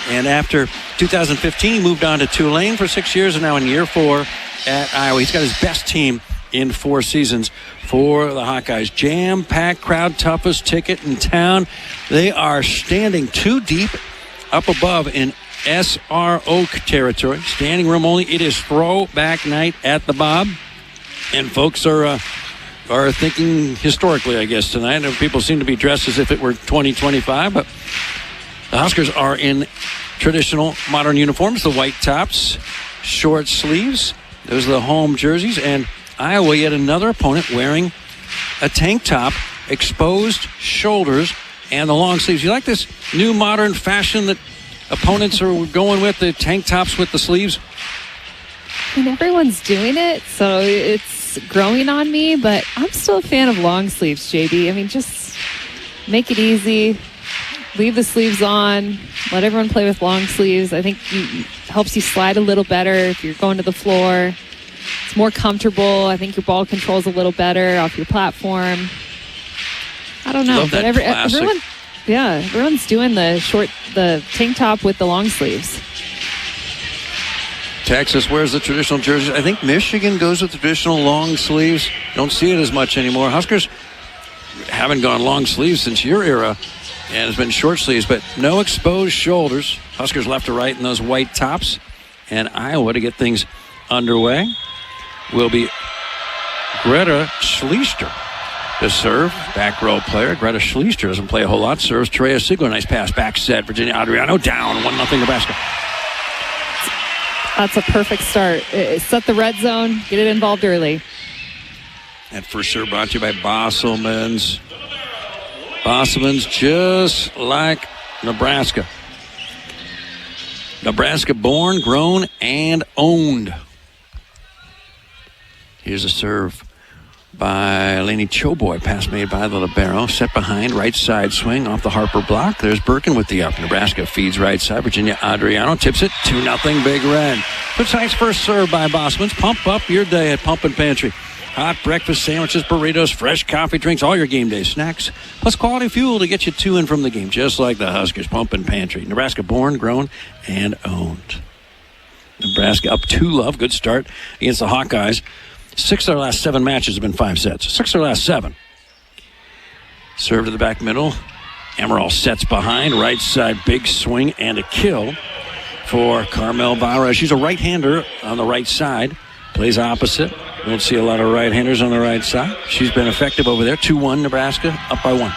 And after 2015, he moved on to Tulane for 6 years, and now in year 4 at Iowa. He's got his best team in 4 seasons for the Hawkeyes. Jam-packed crowd, toughest ticket in town. They are standing 2 deep up above in SR Oak territory. Standing room only. It is throwback night at the Bob. And folks are thinking historically, I guess, tonight. People seem to be dressed as if it were 2025, but the Huskers are in traditional modern uniforms. The white tops, short sleeves. Those are the home jerseys. And Iowa, yet another opponent wearing a tank top, exposed shoulders, and the long sleeves. You like this new modern fashion that opponents are going with, the tank tops with the sleeves? And everyone's doing it, so it's growing on me, but I'm still a fan of long sleeves, JB. I mean, just make it easy. Leave the sleeves on. Let everyone play with long sleeves. I think it helps you slide a little better if you're going to the floor. It's more comfortable. I think your ball control's a little better off your platform. I don't know. Love that But classic. everyone's doing the tank top with the long sleeves. Texas wears the traditional jerseys. I think Michigan goes with the traditional long sleeves. Don't see it as much anymore. Huskers haven't gone long sleeves since your era, and it's been short sleeves, but no exposed shoulders. Huskers left to right in those white tops. And Iowa, to get things underway, will be Greta Schleister to serve. Back row player. Greta Schleister doesn't play a whole lot. Serves Terea Sigler. Nice pass. Back set. Virginia Adriano down. 1-0 Nebraska. That's a perfect start. Set the red zone. Get it involved early. That first serve brought to you by Bosselman's. Bosselman's just like Nebraska. Nebraska born, grown, and owned. Here's a serve by Laney Choboy. Pass made by the libero. Set behind, right side swing off the Harper block. There's Birkin with the up. Nebraska feeds right side. Virginia Adriano tips it. 2-0 Big Red. Puts nice first serve by Bosman's. Pump up your day at Pump and Pantry. Hot breakfast sandwiches, burritos, fresh coffee, drinks, all your game day snacks, plus quality fuel to get you to and from the game, just like the Huskers. Pump and Pantry. Nebraska born, grown, and owned. Nebraska up 2-0. Good start against the Hawkeyes. 6 of their last 7 matches have been 5 sets. 6 of their last 7. Serve to the back middle. Amaral sets behind. Right side, big swing and a kill for Carmel Barra. She's a right-hander on the right side. Plays opposite. Don't see a lot of right-handers on the right side. She's been effective over there. 2-1 Nebraska, up by 1.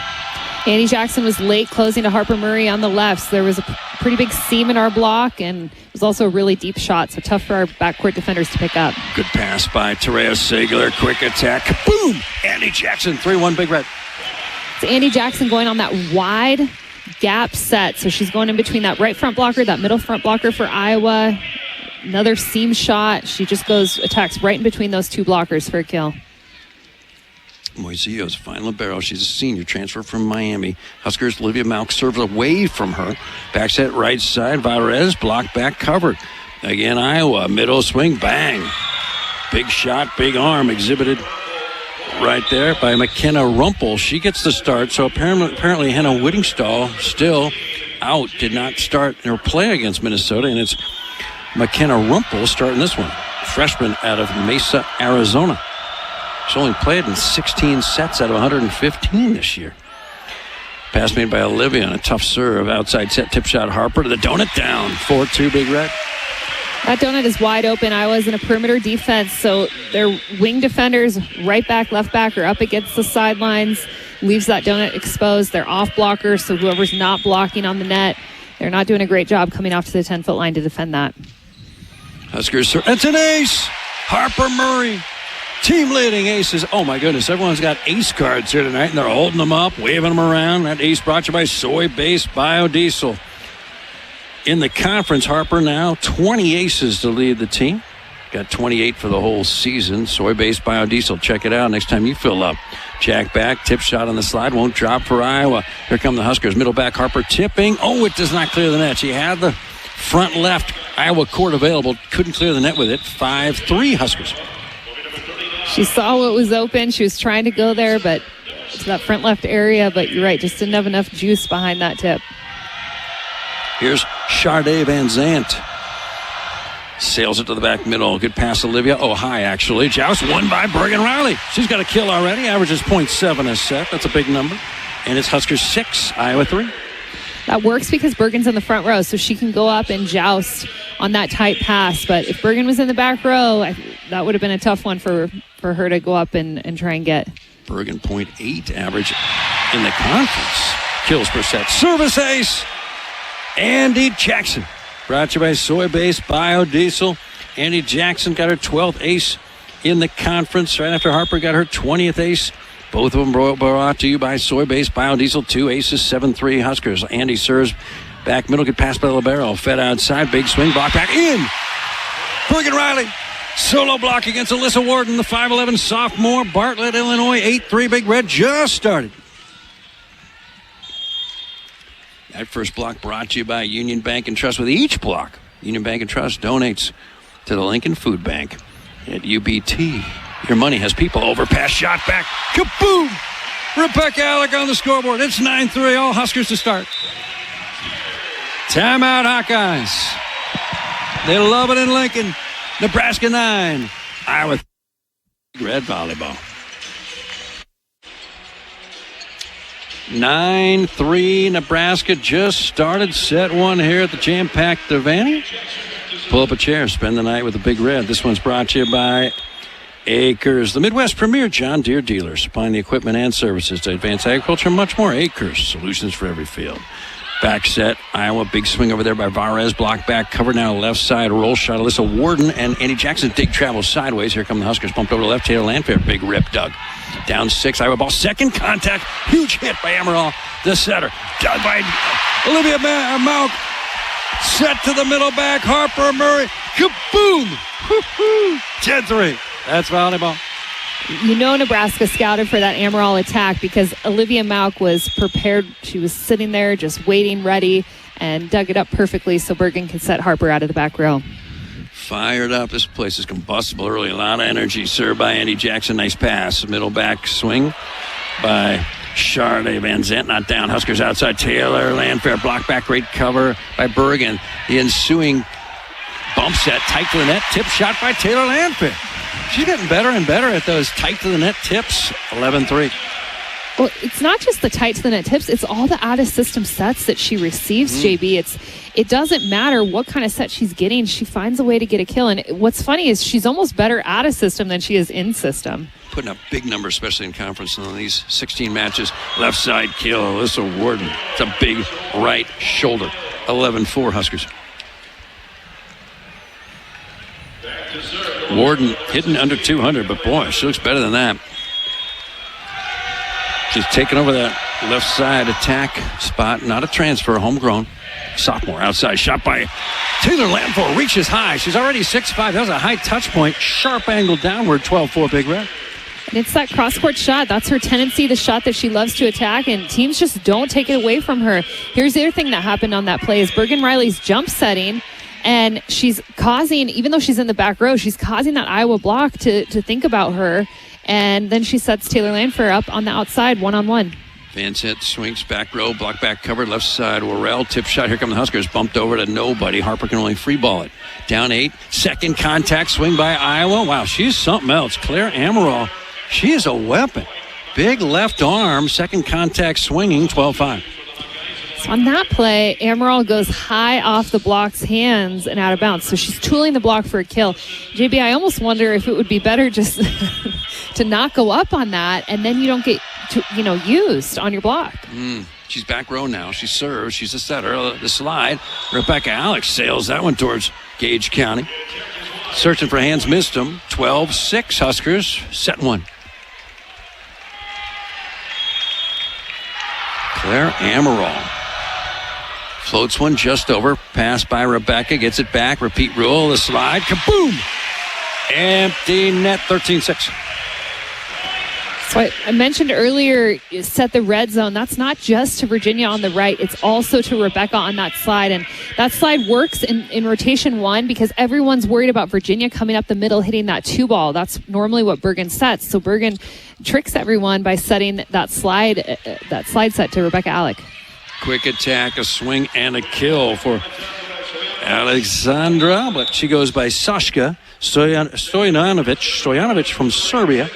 Andi Jackson was late closing to Harper Murray on the left. So there was a pretty big seam in our block, and it was also a really deep shot, so tough for our backcourt defenders to pick up. Good pass by Terea Sigler. Quick attack. Boom! Andi Jackson, 3-1 Big Red. It's Andi Jackson going on that wide gap set. So she's going in between that right front blocker, that middle front blocker for Iowa. Another seam shot. She just attacks right in between those 2 blockers for a kill. Moiseo's fine libero. She's a senior transfer from Miami. Huskers, Olivia Malk serves away from her. Back set right side. Varez blocked back covered. Again, Iowa. Middle swing. Bang. Big shot, big arm exhibited right there by McKenna Rumpel. She gets the start. So apparently Hannah Whittingstall still out. Did not start her play against Minnesota. And it's McKenna Rumpel starting this one. Freshman out of Mesa, Arizona. She's only played in 16 sets out of 115 this year. Pass made by Olivia on a tough serve. Outside set, tip shot Harper to the donut down. 4-2 Big Red. That donut is wide open. Iowa's in a perimeter defense, so their wing defenders, right back, left back, are up against the sidelines. Leaves that donut exposed. They're off blockers, so whoever's not blocking on the net, they're not doing a great job coming off to the 10-foot line to defend that. Huskers, it's an ace! Harper Murray. Team leading aces. Oh my goodness, everyone's got ace cards here tonight, and they're holding them up, waving them around. That ace brought to you by Soy-Based Biodiesel. In the conference, Harper now 20 aces to lead the team. Got 28 for the whole season. Soy-Based Biodiesel. Check it out next time you fill up. Jack back, tip shot on the slide. Won't drop for Iowa. Here come the Huskers. Middle back, Harper tipping. Oh, it does not clear the net. She had the front left Iowa court available. Couldn't clear the net with it. 5-3 Huskers. She saw what was open. She was trying to go there, but to that front left area. But you're right, just didn't have enough juice behind that tip. Here's Charday Van Zandt. Sails it to the back middle. Good pass, Olivia. Oh, high, actually. Joust won by Bergen Riley. She's got a kill already. Averages 0.7 a set. That's a big number. And it's Huskers 6, Iowa 3. That works because Bergen's in the front row, so she can go up and joust on that tight pass. But if Bergen was in the back row, that would have been a tough one for her to go up and try and get. Bergen 0.8 average in the conference. Kills per set. Service ace. Andi Jackson. Brought to you by Soy-Based Biodiesel. Andi Jackson got her 12th ace in the conference right after Harper got her 20th ace. Both of them brought to you by Soy-Based Biodiesel. 2 aces, 7-3 Huskers. Andi serves back middle. Good pass by Libero. Fed outside. Big swing. Block back in. Bergen Riley. Solo block against Alyssa Warden, the 5'11 sophomore. Bartlett, Illinois. 8-3 Big Red just started. That first block brought to you by Union Bank and Trust. With each block, Union Bank and Trust donates to the Lincoln Food Bank at UBT. Your money has people over. Pass, shot back. Kaboom! Rebecca Alec on the scoreboard. It's 9-3. All Huskers to start. Timeout, Hawkeyes. They love it in Lincoln. Nebraska 9. Iowa 3. Red volleyball. 9-3. Nebraska just started set one here at the jam-packed Devaney. Pull up a chair. Spend the night with the Big Red. This one's brought to you by Acres, the Midwest premier John Deere dealer, supplying the equipment and services to advance agriculture and much more. Acres, solutions for every field. Back set, Iowa, big swing over there by Varez, block back, cover now left side, roll shot, Alyssa Warden, and Andi Jackson. Dig travels sideways. Here come the Huskers, bumped over to left, Taylor Landfair, big rip, Doug. Down 6, Iowa ball, second contact, huge hit by Emerald, the setter. Dug by Olivia Mauk, set to the middle back, Harper Murray, kaboom! 10-3. That's volleyball. You know Nebraska scouted for that Amaral attack because Olivia Mauk was prepared. She was sitting there just waiting, ready, and dug it up perfectly so Bergen could set Harper out of the back row. Fired up. This place is combustible early. A lot of energy. Served by Andi Jackson. Nice pass. Middle back swing by Charday Van Zandt. Not down. Huskers outside. Taylor Landfair. Block back. Great cover by Bergen. The ensuing bump set. Tight to the net. Tip shot by Taylor Landfair. She's getting better and better at those tight to the net tips. 11-3. Well, it's not just the tight to the net tips, it's all the out of system sets that she receives, JB. It doesn't matter what kind of set she's getting, she finds a way to get a kill. And what's funny is she's almost better out of system than she is in system. Putting up big numbers, especially in conference in these 16 matches. Left side kill, Alyssa Warden. It's a big right shoulder. 11-4 Huskers. Warden hitting under 200, but boy, she looks better than that. She's taking over that left side attack spot. Not a transfer, homegrown. Sophomore outside, shot by Taylor Landfair, reaches high. She's already 6'5". That was a high touch point. Sharp angle downward, 12-4 Big Red. And it's that cross-court shot. That's her tendency, the shot that she loves to attack, and teams just don't take it away from her. Here's the other thing that happened on that play is Bergen Riley's jump setting. And she's causing, even though she's in the back row, she's causing that Iowa block to think about her. And then she sets Taylor Landfair up on the outside, one-on-one. Van Zandt swings back row, block back covered, left side, Worrell, tip shot. Here come the Huskers, bumped over to nobody. Harper can only free ball it. Down 8, second contact, swing by Iowa. Wow, she's something else. Claire Amaral, she is a weapon. Big left arm, second contact swinging, 12-5. So on that play, Amaral goes high off the block's hands and out of bounds. So she's tooling the block for a kill. JB, I almost wonder if it would be better just to not go up on that, and then you don't get used on your block. She's back row now. She serves. She's a setter. The slide. Rebecca Alex sails that one towards Gage County. Searching for hands, missed them. 12-6 Huskers. Set one. Claire Amaral. Floats one just over. Pass by Rebecca. Gets it back. Repeat rule. The slide. Kaboom! Empty net. 13-6. So I mentioned earlier, set the red zone. That's not just to Virginia on the right. It's also to Rebecca on that slide. And that slide works in rotation 1 because everyone's worried about Virginia coming up the middle, hitting that 2 ball. That's normally what Bergen sets. So Bergen tricks everyone by setting that slide set to Rebecca Alec. Quick attack, a swing, and a kill for Alexandra, but she goes by Sashka Stojanovic from Serbia.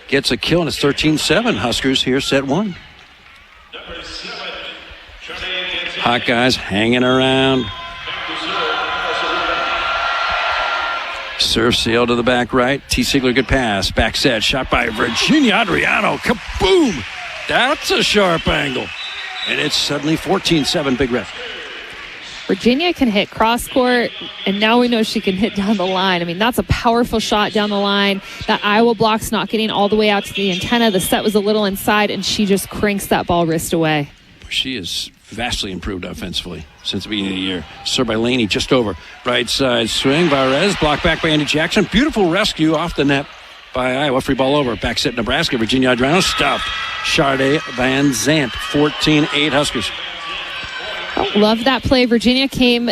Gets a kill, and it's 13-7. Huskers here, set one. Hawkeyes hanging around. Serve sail to the back right. T. Sigler, good pass. Back set, shot by Virginia Adriano. Kaboom! That's a sharp angle. And it's suddenly 14-7, Big Red. Virginia can hit cross court, and now we know she can hit down the line. I mean, that's a powerful shot down the line. That Iowa block's not getting all the way out to the antenna. The set was a little inside, and she just cranks that ball wrist away. She is vastly improved offensively since the beginning of the year. Served by Laney, just over. Right side swing. Varez, blocked back by Andy Jackson. Beautiful rescue off the net by Iowa. Free ball over. Back set Nebraska. Virginia Adriano stuffed. Sade Van Zandt. 14-8 Huskers. Love that play. Virginia came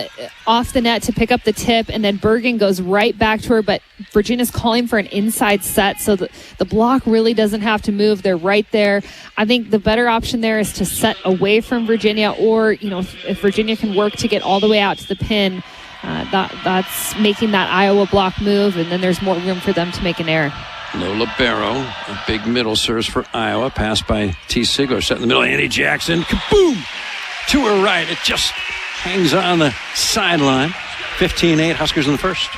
off the net to pick up the tip, and then Bergen goes right back to her, but Virginia's calling for an inside set, so the block really doesn't have to move. They're right there. I think the better option there is to set away from Virginia, or, if Virginia can work to get all the way out to the pin, that's making that Iowa block move, and then there's more room for them to make an error. Lola Barrow, a big middle serves for Iowa, passed by T. Sigler, set in the middle. Andy Jackson, kaboom! To her right, it just hangs on the sideline. 15-8, Huskers in the first.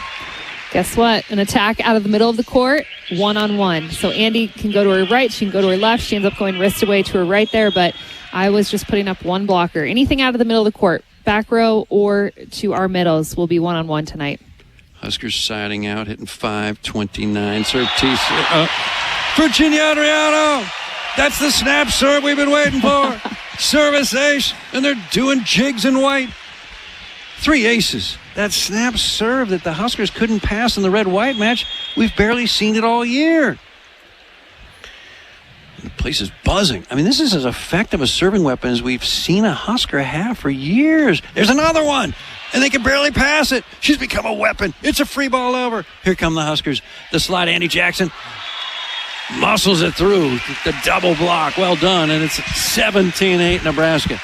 Guess what? An attack out of the middle of the court, one-on-one. So Andi can go to her right, she can go to her left. She ends up going wrist away to her right there, but Iowa's just putting up one blocker. Anything out of the middle of the court, back row or to our middles, will be one-on-one tonight. Huskers siding out, hitting 5-29. Serve T. Virginia Adriano! That's the snap serve we've been waiting for. Service ace, and they're doing jigs in white. 3 aces. That snap serve that the Huskers couldn't pass in the red-white match, we've barely seen it all year. The place is buzzing. I mean, this is as effective a serving weapon as we've seen a Husker have for years. There's another one, and they can barely pass it. She's become a weapon. It's a free ball over. Here come the Huskers. The slide, Andy Jackson muscles it through the double block. Well done, and it's 17-8 Nebraska.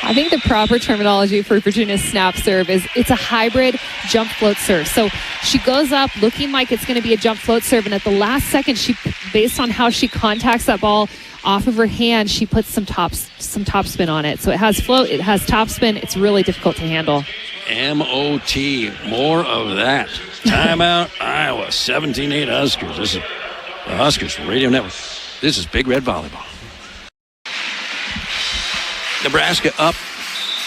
I think the proper terminology for Virginia's snap serve is it's a hybrid jump float serve. So she goes up looking like it's going to be a jump float serve, and at the last second, she, based on how she contacts that ball off of her hand, she puts some top spin on it. So it has float, it has top spin. It's really difficult to handle. M-O-T, more of that. Timeout, Iowa, 17-8 Huskers. This is the Huskers Radio Network. This is Big Red Volleyball. Nebraska up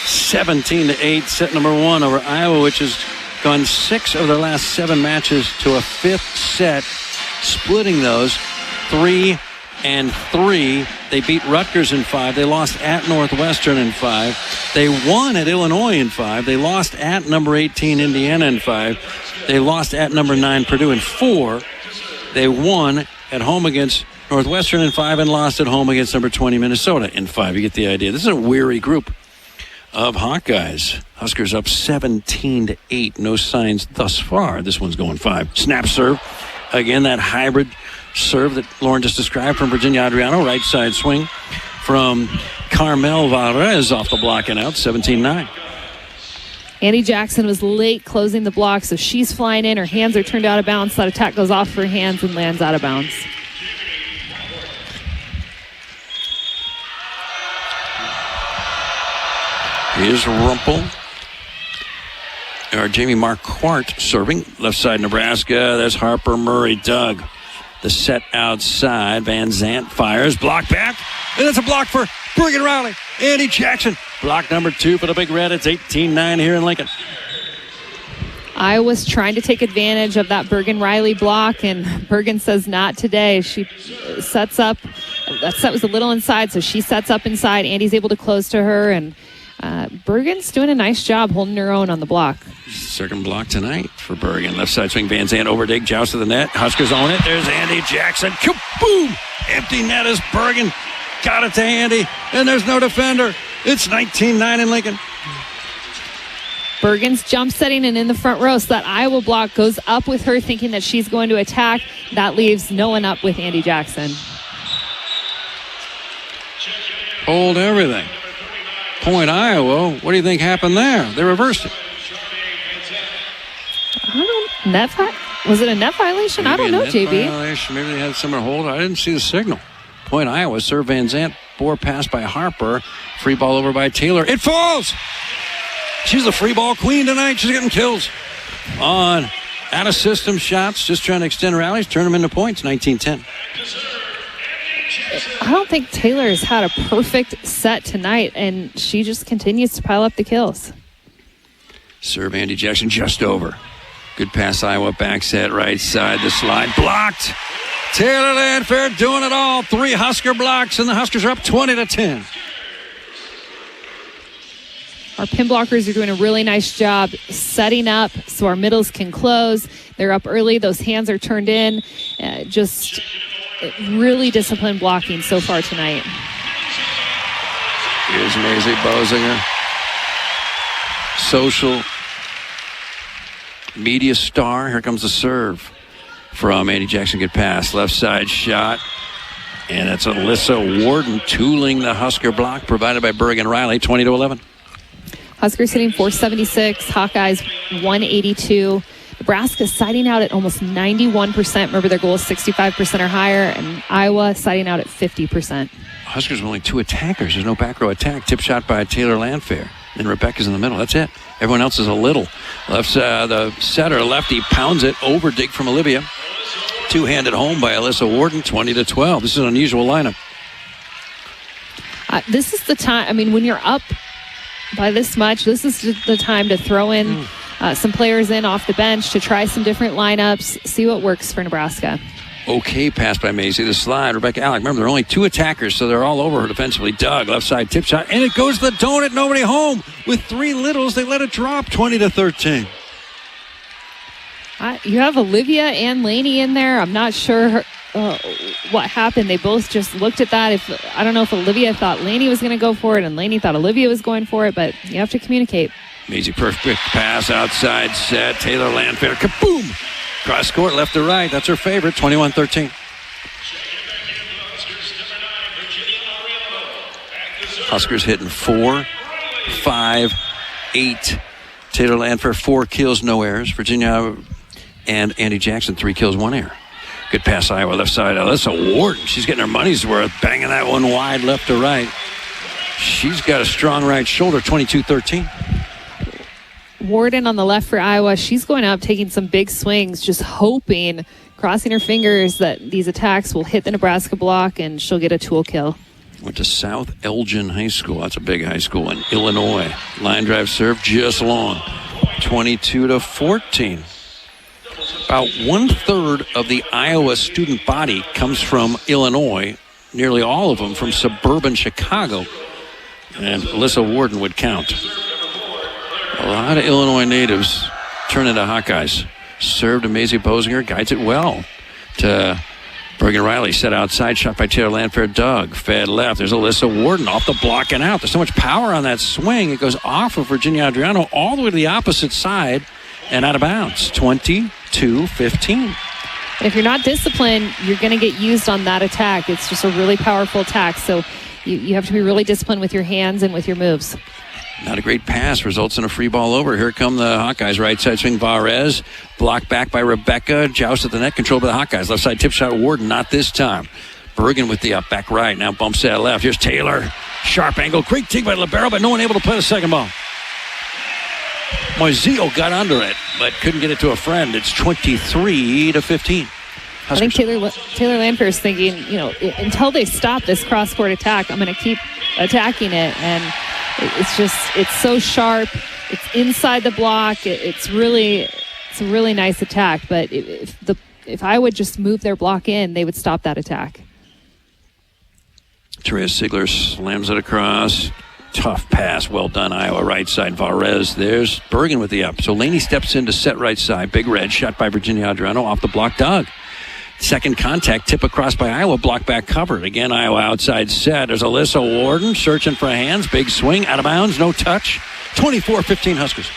17-8, set number 1 over Iowa, which has gone 6 of their last 7 matches to a 5th set, splitting those 3-3. They beat Rutgers in 5. They lost at Northwestern in 5. They won at Illinois in 5. They lost at number 18 Indiana in 5. They lost at number 9 Purdue in 4. They won at home against Northwestern in 5 and lost at home against number 20 Minnesota in 5. You get the idea. This is a weary group of Hawkeyes. Huskers up 17-8. No signs thus far. This one's going 5. Snap serve. Again, that hybrid serve that Lauren just described from Virginia Adriano. Right side swing from Carmel Varez off the block and out. 17-9. Andy Jackson was late closing the block, so she's flying in. Her hands are turned out of bounds. That attack goes off her hands and lands out of bounds. Here's Rumpel. Jamie Marquardt serving. Left side Nebraska. There's Harper Murray. Doug. The set outside. Van Zandt fires. Block back. And it's a block for Bergen Rowley. Andy Jackson. Block number 2 for the Big Red. It's 18-9 here in Lincoln. Iowa's trying to take advantage of that Bergen-Riley block, and Bergen says not today. She sets up. That set was a little inside, so she sets up inside. Andy's able to close to her, and Bergen's doing a nice job holding her own on the block. Second block tonight for Bergen. Left side swing, Van Zandt over dig, joust to the net. Huskers own it. There's Andy Jackson. Kaboom! Empty net is Bergen. Got it to Andy, and there's no defender. It's 19-9 in Lincoln. Bergen's jump setting and in the front row, so that Iowa block goes up with her thinking that she's going to attack. That leaves no one up with Andy Jackson. Hold everything. Point Iowa. What do you think happened there? They reversed it. Was it a net violation? Maybe I don't know, net JB. Violation. Maybe they had someone hold. I didn't see the signal. Point Iowa. Serve Van Zandt. Bore pass by Harper. Free ball over by Taylor. It falls! She's the free ball queen tonight. She's getting kills on out-of-system shots. Just trying to extend rallies. Turn them into points. 19-10. I don't think Taylor's had a perfect set tonight, and she just continues to pile up the kills. Serve Andi Jackson just over. Good pass, Iowa back set, right side. The slide blocked. Taylor Landfair doing it all. 3 Husker blocks, and the Huskers are up 20-10. Our pin blockers are doing a really nice job setting up so our middles can close. They're up early. Those hands are turned in. Just really disciplined blocking so far tonight. Here's Maisie Bosinger. Social media star. Here comes the serve from Andi Jackson. Good pass. Left side shot. And it's Alyssa Warden tooling the Husker block provided by Bergen Riley. 20-11. Huskers hitting 476. Hawkeyes 182. Nebraska siding out at almost 91%. Remember, their goal is 65% or higher. And Iowa siding out at 50%. Huskers with only 2 attackers. There's no back row attack. Tip shot by Taylor Landfair. And Rebecca's in the middle. That's it. Everyone else is a little. Left the setter, lefty, pounds it. Over dig from Olivia. Two-handed home by Alyssa Warden. 20-12. This is an unusual lineup. This is the time. I mean, when you're up by this much, this is the time to throw in some players in off the bench to try some different lineups, see what works for Nebraska. Okay pass by Maisie. The slide, Rebecca Alec. Remember, there are only 2 attackers, so they're all over her defensively. Doug, left side tip shot, and it goes to the donut. Nobody home. With 3 littles, they let it drop. 20-13. You have Olivia and Laney in there. I'm not sure what happened. They both just looked at that. I don't know if Olivia thought Laney was going to go for it and Laney thought Olivia was going for it, but you have to communicate. Maisie, perfect pass outside set. Taylor Landfair, kaboom! Cross court, left to right. That's her favorite. 21-13. Huskers hitting 4, 5, 8. Taylor Landfair, 4 kills, no errors. Virginia and Andi Jackson, 3 kills, 1 error. Good pass, Iowa, left side. Alyssa Warden, she's getting her money's worth, banging that one wide left to right. She's got a strong right shoulder, 22-13. Warden on the left for Iowa. She's going up, taking some big swings, just hoping, crossing her fingers that these attacks will hit the Nebraska block and she'll get a tool kill. Went to South Elgin High School. That's a big high school in Illinois. Line drive serve just long. 22-14. About 1/3 of the Iowa student body comes from Illinois. Nearly all of them from suburban Chicago. And Alyssa Warden would count. A lot of Illinois natives turn into Hawkeyes. Served to Maisie Bosinger, guides it well to Bergen Riley. Set outside, shot by Taylor Landfair. Doug, fed left. There's Alyssa Warden off the block and out. There's so much power on that swing. It goes off of Virginia Adriano all the way to the opposite side and out of bounds. 22-15. If you're not disciplined, you're going to get used on that attack. It's just a really powerful attack. So you have to be really disciplined with your hands and with your moves. Not a great pass. Results in a free ball over. Here come the Hawkeyes. Right side swing, Varez. Blocked back by Rebecca. Joust at the net. Controlled by the Hawkeyes. Left side tip shot, Warden. Not this time. Bergen with the up back right. Now bumps that left. Here's Taylor. Sharp angle. Great dig by Libero, but no one able to play the second ball. Moiseo got under it, but couldn't get it to a friend. It's 23-15. I think Taylor Landfair is thinking, until they stop this cross-court attack, I'm going to keep attacking it. And it's so sharp. It's inside the block. It's a really nice attack. But if I would just move their block in, they would stop that attack. Therese Sigler slams it across. Tough pass. Well done, Iowa. Right side, Varez. There's Bergen with the up. So Laney steps in to set right side. Big red shot by Virginia Adriano off the block. Doug. Second contact, tip across by Iowa, block back covered. Again, Iowa outside set. There's Alyssa Warden searching for hands. Big swing, out of bounds, no touch. 24-15 Huskers.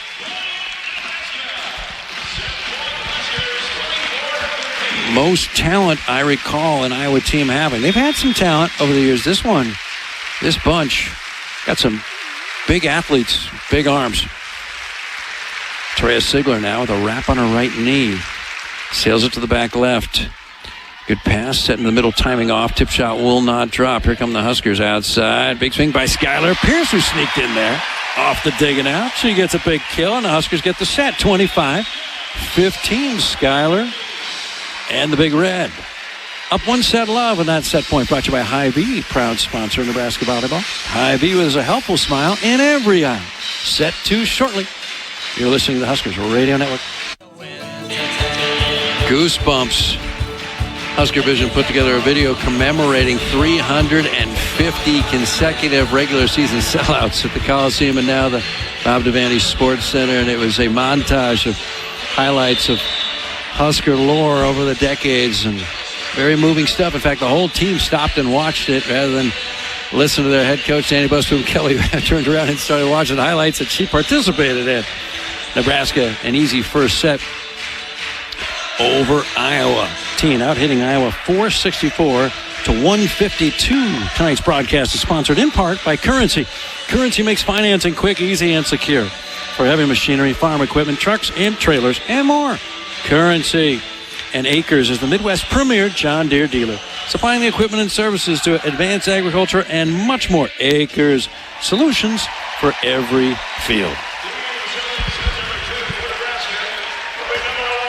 Most talent I recall an Iowa team having. They've had some talent over the years. This bunch, got some big athletes, big arms. Trea Sigler now with a wrap on her right knee. Sails it to the back left. Good pass, set in the middle, timing off. Tip shot will not drop. Here come the Huskers outside. Big swing by Skylar Pierce, who sneaked in there. Off the digging out. She gets a big kill, and the Huskers get the set. 25-15, Skylar and the Big Red. Up one set love, and that set point brought to you by Hy-Vee, proud sponsor of Nebraska Volleyball. Hy-Vee with a helpful smile in every aisle. Set two shortly. You're listening to the Huskers Radio Network. Goosebumps. Husker Vision put together a video commemorating 350 consecutive regular season sellouts at the Coliseum and now the Bob Devaney Sports Center, and it was a montage of highlights of Husker lore over the decades and very moving stuff. In fact, the whole team stopped and watched it rather than listen to their head coach, Andy Busboom Kelly, who turned around and started watching the highlights that she participated in. Nebraska, an easy first set over Iowa. Teen out hitting Iowa 464 to 152. Tonight's broadcast is sponsored in part by Currency. Currency makes financing quick, easy, and secure for heavy machinery, farm equipment, trucks, and trailers, and more. Currency. And Acres is the Midwest premier John Deere dealer, supplying the equipment and services to advanced agriculture and much more. Acres, solutions for every field.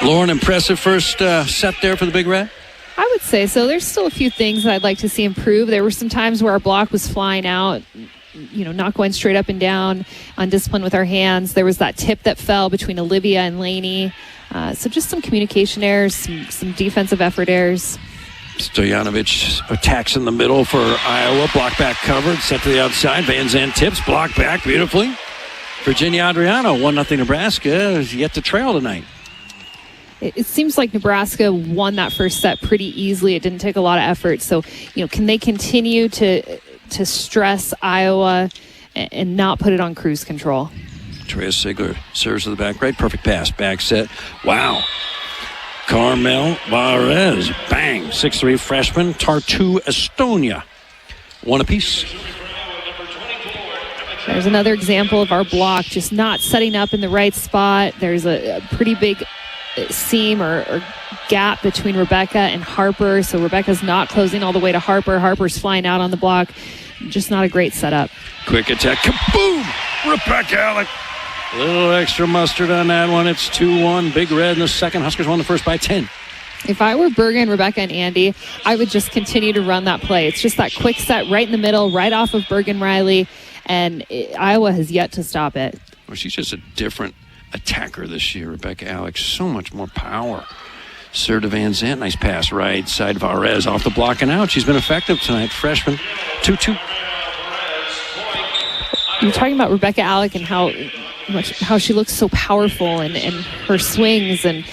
Lauren, impressive first set there for the Big Red? I would say so. There's still a few things that I'd like to see improve. There were some times where our block was flying out, not going straight up and down, undisciplined with our hands. There was that tip that fell between Olivia and Lainey. So just some communication errors, some defensive effort errors. Stojanovic attacks in the middle for Iowa. Block back covered, set to the outside. Van Zandt tips, block back beautifully. Virginia Adriano, 1-0 Nebraska, is yet to trail tonight. It seems like Nebraska won that first set pretty easily. It didn't take a lot of effort. So, can they continue to stress Iowa and not put it on cruise control? Trea Sigler serves to the back right. Perfect pass. Back set. Wow. Carmel Varez. Bang. 6'3 freshman. Tartu Estonia. One apiece. There's another example of our block just not setting up in the right spot. There's a pretty big seam or gap between Rebecca and Harper. So Rebecca's not closing all the way to Harper. Harper's flying out on the block. Just not a great setup. Quick attack. Kaboom! Rebecca Alec. A little extra mustard on that one. It's 2-1. Big Red in the second. Huskers won the first by 10. If I were Bergen, Rebecca, and Andy, I would just continue to run that play. It's just that quick set right in the middle, right off of Bergen Riley, and Iowa has yet to stop it. Well, she's just a different attacker this year, Rebecca Alex. So much more power. Serve to Van Zandt. Nice pass right side. Varez off the block and out. She's been effective tonight. Freshman. 2-2. You're talking about Rebecca Alec and how she looks so powerful and her swings, and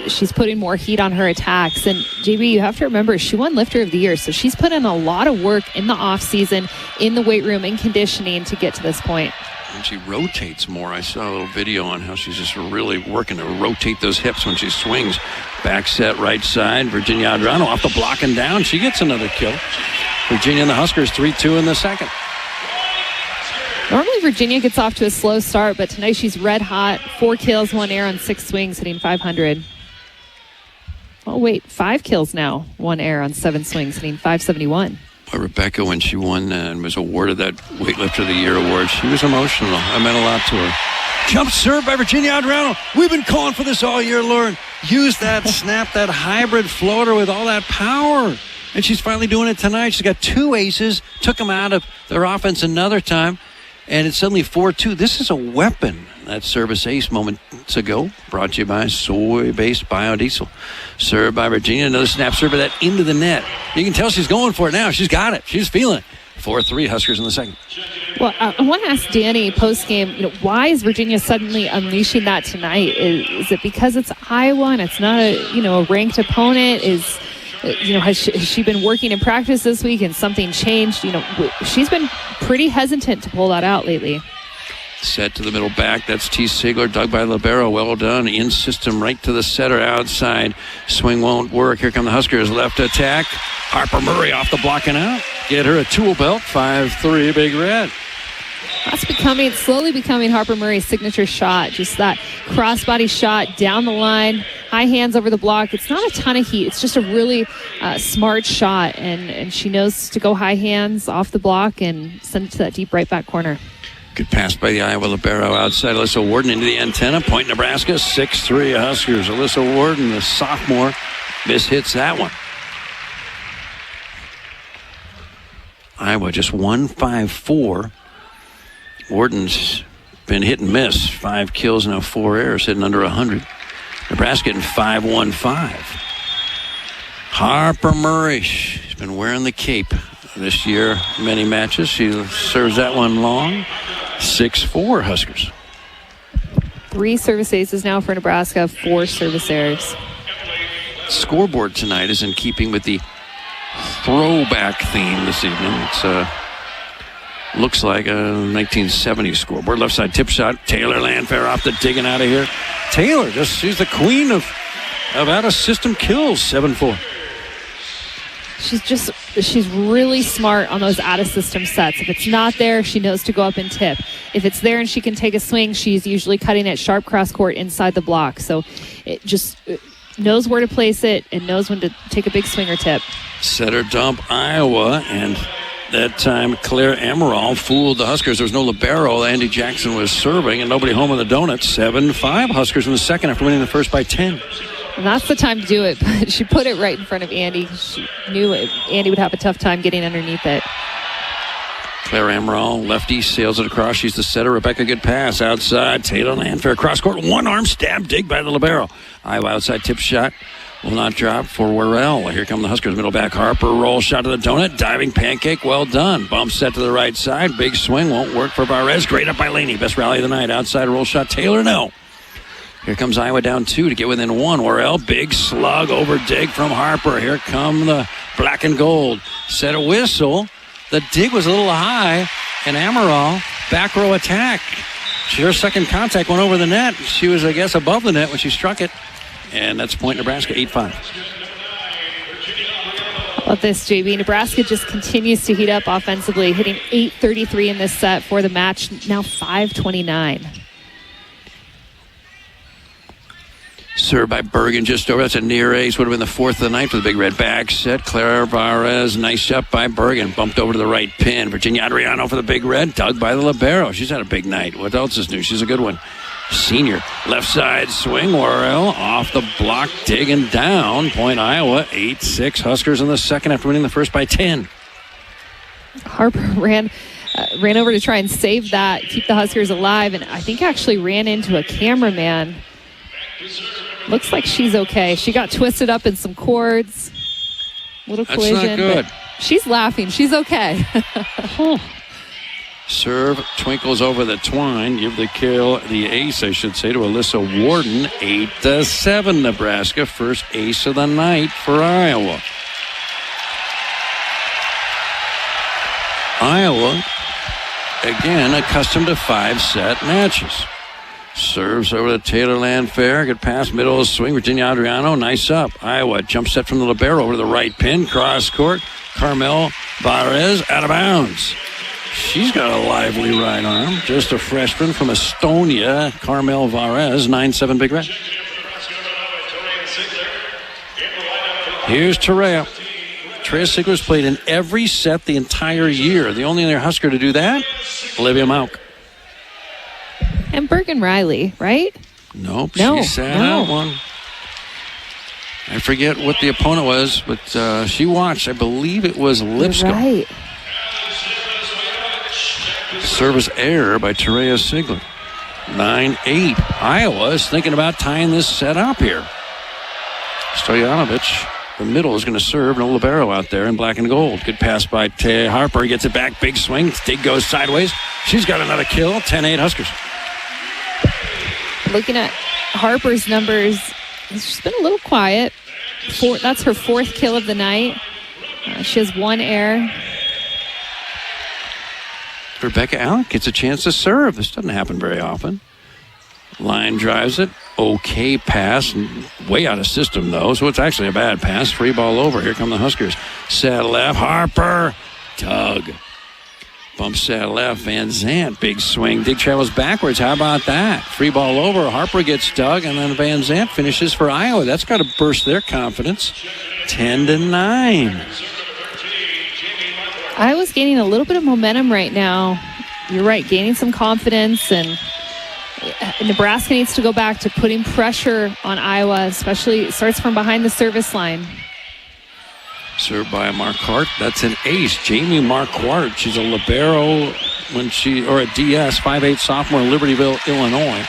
she's putting more heat on her attacks. And JB, you have to remember, she won Lifter of the Year, so she's put in a lot of work in the off season, in the weight room, in conditioning to get to this point. And she rotates more. I saw a little video on how she's just really working to rotate those hips when she swings. Back set right side. Virginia Adrano off the block and down. She gets another kill. Virginia and the Huskers 3-2 in the second. Normally Virginia gets off to a slow start, but tonight she's red hot. 4 kills, 1 error on 6 swings, hitting 500. Oh, wait, 5 kills now. 1 error on 7 swings, hitting 571. Well, Rebecca, when she won and was awarded that Weightlifter of the Year award, she was emotional. I meant a lot to her. Jump serve by Virginia Adrano. We've been calling for this all year, Lauren. Use that snap, that hybrid floater with all that power. And she's finally doing it tonight. She's got 2 aces, took them out of their offense another time. And it's suddenly 4-2. This is a weapon. That service ace moments ago, brought to you by soy-based biodiesel. Served by Virginia. Another snap serve that into the net. You can tell she's going for it now. She's got it. She's feeling it. 4-3 Huskers in the second. Well, I want to ask Danny post-game, why is Virginia suddenly unleashing that tonight? Is it because it's Iowa and it's not a ranked opponent? Has she been working in practice this week and something changed? She's been pretty hesitant to pull that out lately. Set to the middle back. That's T. Sigler, dug by Libero. Well done. In system right to the setter outside. Swing won't work. Here come the Huskers. Left attack. Harper Murray off the block and out. Get her a tool belt. 5-3 Big Red. That's slowly becoming Harper Murray's signature shot. Just that crossbody shot down the line, high hands over the block. It's not a ton of heat. It's just a really smart shot, and she knows to go high hands off the block and send it to that deep right back corner. Good pass by the Iowa libero outside. Alyssa Warden into the antenna. Point Nebraska, 6-3 Huskers. Alyssa Warden, the sophomore, mishits that one. Iowa just 1-5-4. Warden's been hit and miss. 5 kills, now 4 errors, hitting under 100. Nebraska hitting 5-1-5. Harper Murray, she's been wearing the cape this year, many matches. She serves that one long. 6-4 Huskers. 3 service aces now for Nebraska, 4 service errors. Scoreboard tonight is in keeping with the throwback theme this evening. It's looks like a 1970s scoreboard. Left side tip shot. Taylor Landfair off the digging out of here. Taylor, she's the queen of out of system kills. 7-4. She's really smart on those out of system sets. If it's not there, she knows to go up and tip. If it's there and she can take a swing, she's usually cutting it sharp cross court inside the block. So it just knows where to place it and knows when to take a big swing or tip. Setter dump Iowa, and that time Claire Amaral fooled the Huskers. There was no libero. Andy Jackson was serving and nobody home in the donuts. 7-5 Huskers in the second after winning the first by 10. And that's the time to do it, but she put it right in front of Andi. She knew Andi would have a tough time getting underneath it. Claire Amaral, lefty, sails it across. She's the setter. Rebecca, good pass. Outside, Taylor Landfair, cross court. One arm stab dig by the libero. Iowa outside tip shot. Will not drop for Worrell. Here come the Huskers. Middle back Harper. Roll shot to the donut. Diving pancake. Well done. Bump set to the right side. Big swing. Won't work for Varez. Great up by Laney. Best rally of the night. Outside roll shot. Taylor, no. Here comes Iowa down 2 to get within 1. Worrell, big slug over dig from Harper. Here come the black and gold. Set a whistle. The dig was a little high, and Amaral, back row attack. Her second contact went over the net. She was, I guess, above the net when she struck it. And that's point Nebraska, 8-5. How about this, JB? Nebraska just continues to heat up offensively, hitting .833 in this set for the match, now .529. Served by Bergen just over. That's a near ace. Would have been the 4th of the night for the big red back set. Clara Varez, nice shot by Bergen. Bumped over to the right pin. Virginia Adriano for the big red. Dug by the libero. She's had a big night. What else is new? She's a good one. Senior. Left side swing. Worrell off the block. Digging down. Point Iowa. 8-6 Huskers in the second after winning the first by 10. Harper ran over to try and save that, keep the Huskers alive, and I think actually ran into a cameraman. Looks like she's okay. She got twisted up in some cords. Little collision. That's not good. But she's laughing. She's okay. Serve twinkles over the twine. Give the kill, the ace, I should say, to Alyssa Warden. 8-7 Nebraska. First ace of the night for Iowa. Iowa, again, accustomed to 5-set matches. Serves over to Taylor Landfair. Good pass, middle of the swing. Virginia Adriano, nice up. Iowa, jump set from the libero over to the right pin. Cross court. Carmel Varez out of bounds. She's got a lively right arm. Just a freshman from Estonia. Carmel Varez, 9-7 Big Red. Here's Terea. Terea Sigler's played in every set the entire year. The only other Husker to do that, Olivia Mauk. And Bergen Riley, right? Nope, she sat out one. I forget what the opponent was, but she watched. I believe it was Lipscomb. Right. Service error by Terea Sigler. 9-8. Iowa is thinking about tying this set up here. Stojanovic, the middle, is going to serve. No libero out there in black and gold. Good pass by Harper. Gets it back. Big swing. Dig goes sideways. She's got another kill. 10-8 Huskers. Looking at Harper's numbers, she's been a little quiet. That's her 4th kill of the night. She has 1 error. Rebecca Allen gets a chance to serve. This doesn't happen very often. Line drives it. Okay pass. Way out of system, though, so it's actually a bad pass. Free ball over. Here come the Huskers. Set left. Harper. Tug. Bumps that left. Van Zant, big swing. Dig travels backwards. How about that? Free ball over. Harper gets dug, and then Van Zant finishes for Iowa. That's got to burst their confidence. 10-9. Iowa's gaining a little bit of momentum right now. You're right, gaining some confidence, and Nebraska needs to go back to putting pressure on Iowa, especially it starts from behind the service line. Served by Marquardt. That's an ace. Jamie Marquardt. She's a libero or a DS, 5'8" sophomore in Libertyville, Illinois.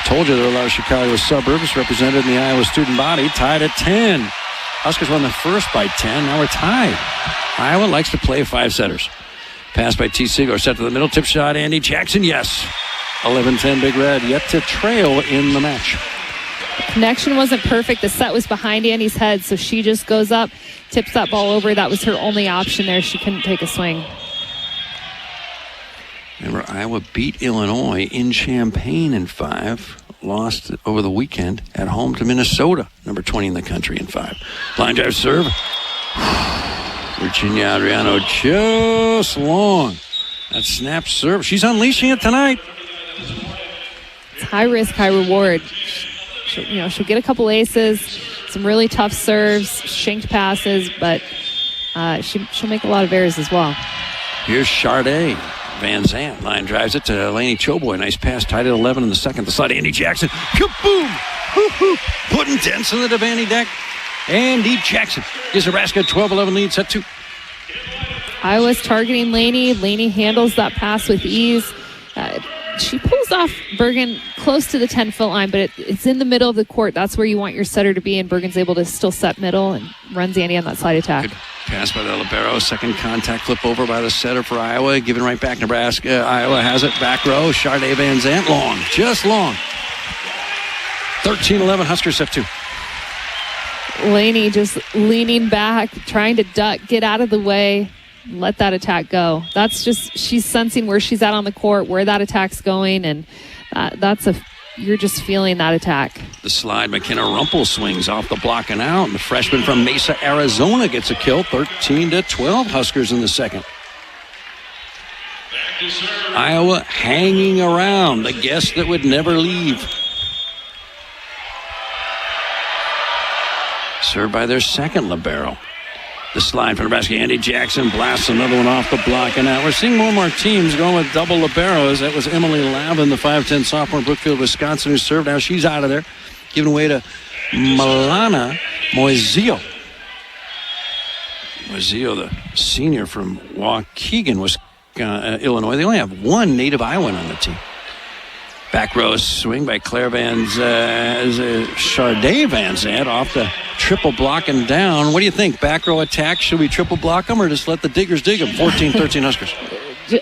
Told you there are a lot of Chicago suburbs represented in the Iowa student body. Tied at 10. Huskers won the first by 10. Now we're tied. Iowa likes to play five-setters. Pass by T. Seager. Set to the middle. Tip shot. Andi Jackson. Yes. 11-10 Big Red. Yet to trail in the match. Connection wasn't perfect. The set was behind Andi's head, so she just goes up, tips that ball over. That was her only option there. She couldn't take a swing. Remember, Iowa beat Illinois in Champaign in 5. Lost over the weekend at home to Minnesota, number 20 in the country in 5. Line drive serve. Virginia Adriano just long. That snap serve. She's unleashing it tonight. It's high risk, high reward. She'll get a couple aces, some really tough serves, shanked passes, but she'll make a lot of errors as well. Here's Charday. Van Zant line drives it to Lainey Choboy. Nice pass, tied at 11 in the second. The slide, Andi Jackson. Kaboom! Putting dents in the Devaney deck. Andi Jackson gives Nebraska a 12-11 lead, set 2. Iowa's targeting Lainey. Lainey handles that pass with ease. She pulls off Bergen close to the 10-foot line, but it's in the middle of the court. That's where you want your setter to be, and Bergen's able to still set middle and runs Andi on that slide attack. Good pass by the libero. Second contact flip over by the setter for Iowa. Giving right back Nebraska. Iowa has it. Back row. Charday Van Zant. Long. Just long. 13-11 Huskers set 2. Lainey just leaning back, trying to duck, get out of the way. Let that attack go. That's just, she's sensing where she's at on the court, where that attack's going, and you're just feeling that attack. The slide, McKenna Rumpel swings off the block and out, and the freshman from Mesa, Arizona gets a kill. 13-12 Huskers in the second. Iowa hanging around, the guest that would never leave. Served by their second libero. The slide for Nebraska. Andi Jackson blasts another one off the block and out. We're seeing more and more teams going with double liberos. That was Emily Lavin, the 5'10 sophomore, Brookfield, Wisconsin, who served. Now she's out of there. Giving away to Milana Moiseo. Moiseo, the senior from Waukegan, Illinois. They only have one native Iowan on the team. Back row swing by Charday Van Zant off the triple block and down. What do you think? Back row attack? Should we triple block them or just let the diggers dig them? 14-13 Huskers.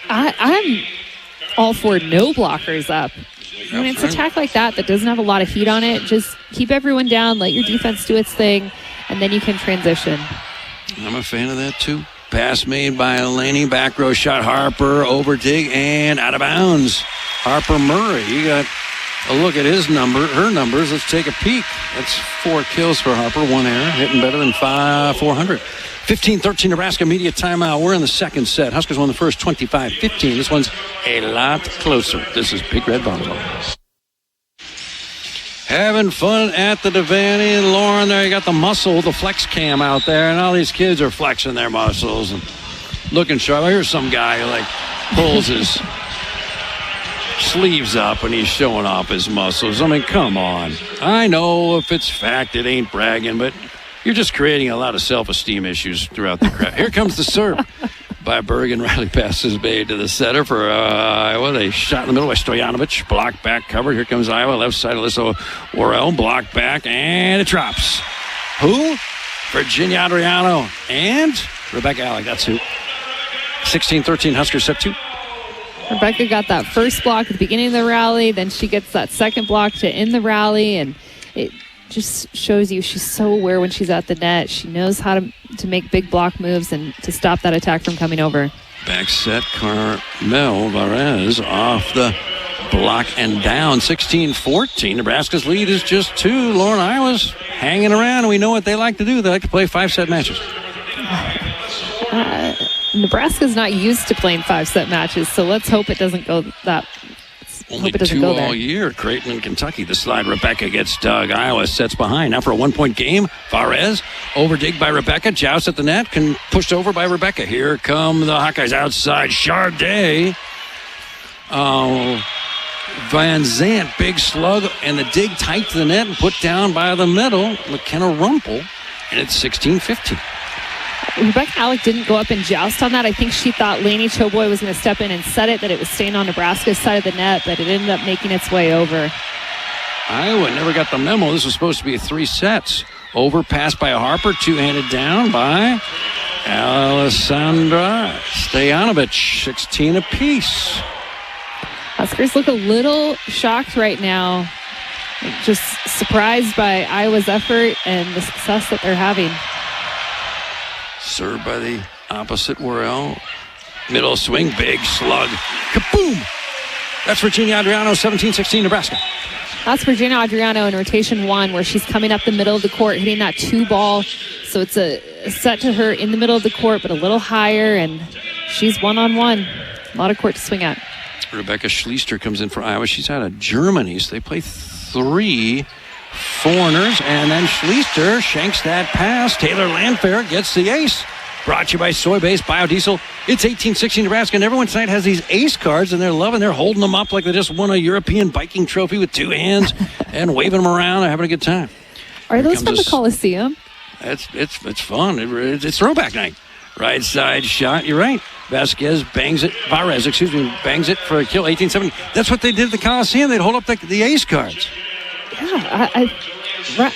I'm all for no blockers up. When it's an attack like that doesn't have a lot of heat on it, just keep everyone down, let your defense do its thing, and then you can transition. I'm a fan of that too. Pass made by Lainey. Back row shot. Harper over dig and out of bounds. Harper Murray. You got a look at her numbers. Let's take a peek. That's 4 kills for Harper. 1 error. Hitting better than 400. 15-13 Nebraska media timeout. We're in the second set. Huskers won the first 25-15. This one's a lot closer. This is Big Red Volleyball. Having fun at the Devaney and Lauren there. You got the muscle, the flex cam out there, and all these kids are flexing their muscles and looking sharp. Here's some guy who pulls his sleeves up and he's showing off his muscles. I mean, come on. I know if it's fact, it ain't bragging, but you're just creating a lot of self-esteem issues throughout the crowd. Here comes the serve by Bergen. Riley passes Bay to the setter for Iowa. They shot in the middle by Stojanovic. Block back covered. Here comes Iowa. Left side, Alyssa Worrell. Block back, and it drops. Who? Virginia Adriano and Rebecca Alec. That's who. 16-13 Huskers set 2. Rebecca got that first block at the beginning of the rally. Then she gets that second block to end the rally, and it just shows you she's so aware when she's at the net. She knows how to make big block moves and to stop that attack from coming over. Back set, Carmel Varez off the block and down. 16-14. Nebraska's lead is just 2. Lauren, Iowa's hanging around, and we know what they like to do. They like to play 5-set matches. Nebraska's not used to playing 5-set matches, so let's hope it doesn't go that. Only two all year. Creighton and Kentucky. The slide. Rebecca gets dug. Iowa sets behind. Now for a 1-point game. Varez overdigged by Rebecca. Joust at the net. Pushed over by Rebecca. Here come the Hawkeyes outside. Charday. Van Zant. Big slug. And the dig tight to the net and put down by the middle. McKenna Rumpel. And it's 16-15. Rebecca Alec didn't go up and joust on that. I think she thought Lainey Choboy was going to step in and set it, that it was staying on Nebraska's side of the net, but it ended up making its way over. Iowa never got the memo. This was supposed to be 3 sets. Overpass by Harper, two-handed down by Alessandra Stojanovic, 16 apiece. Huskers look a little shocked right now, just surprised by Iowa's effort and the success that they're having. Served by the opposite Worrell. Middle swing, big slug. Kaboom! That's Virginia Adriano, 17-16 Nebraska. That's Virginia Adriano in rotation 1, where she's coming up the middle of the court, hitting that 2 ball. So it's a set to her in the middle of the court, but a little higher, and she's one-on-one. A lot of court to swing at. Rebecca Schleister comes in for Iowa. She's out of Germany, so they play 3 foreigners, and then Schleister shanks that pass. Taylor Landfair gets the ace. Brought to you by Soy-Base Biodiesel. It's 18-16 Nebraska, and everyone tonight has these ace cards, and they're holding them up like they just won a European biking trophy with 2 hands and waving them around. They're having a good time. Are those from the Coliseum? It's fun. It's throwback night. Right side shot. You're right. Varez bangs it for a kill. 18-17. That's what they did at the Coliseum. They'd hold up the ace cards. Yeah,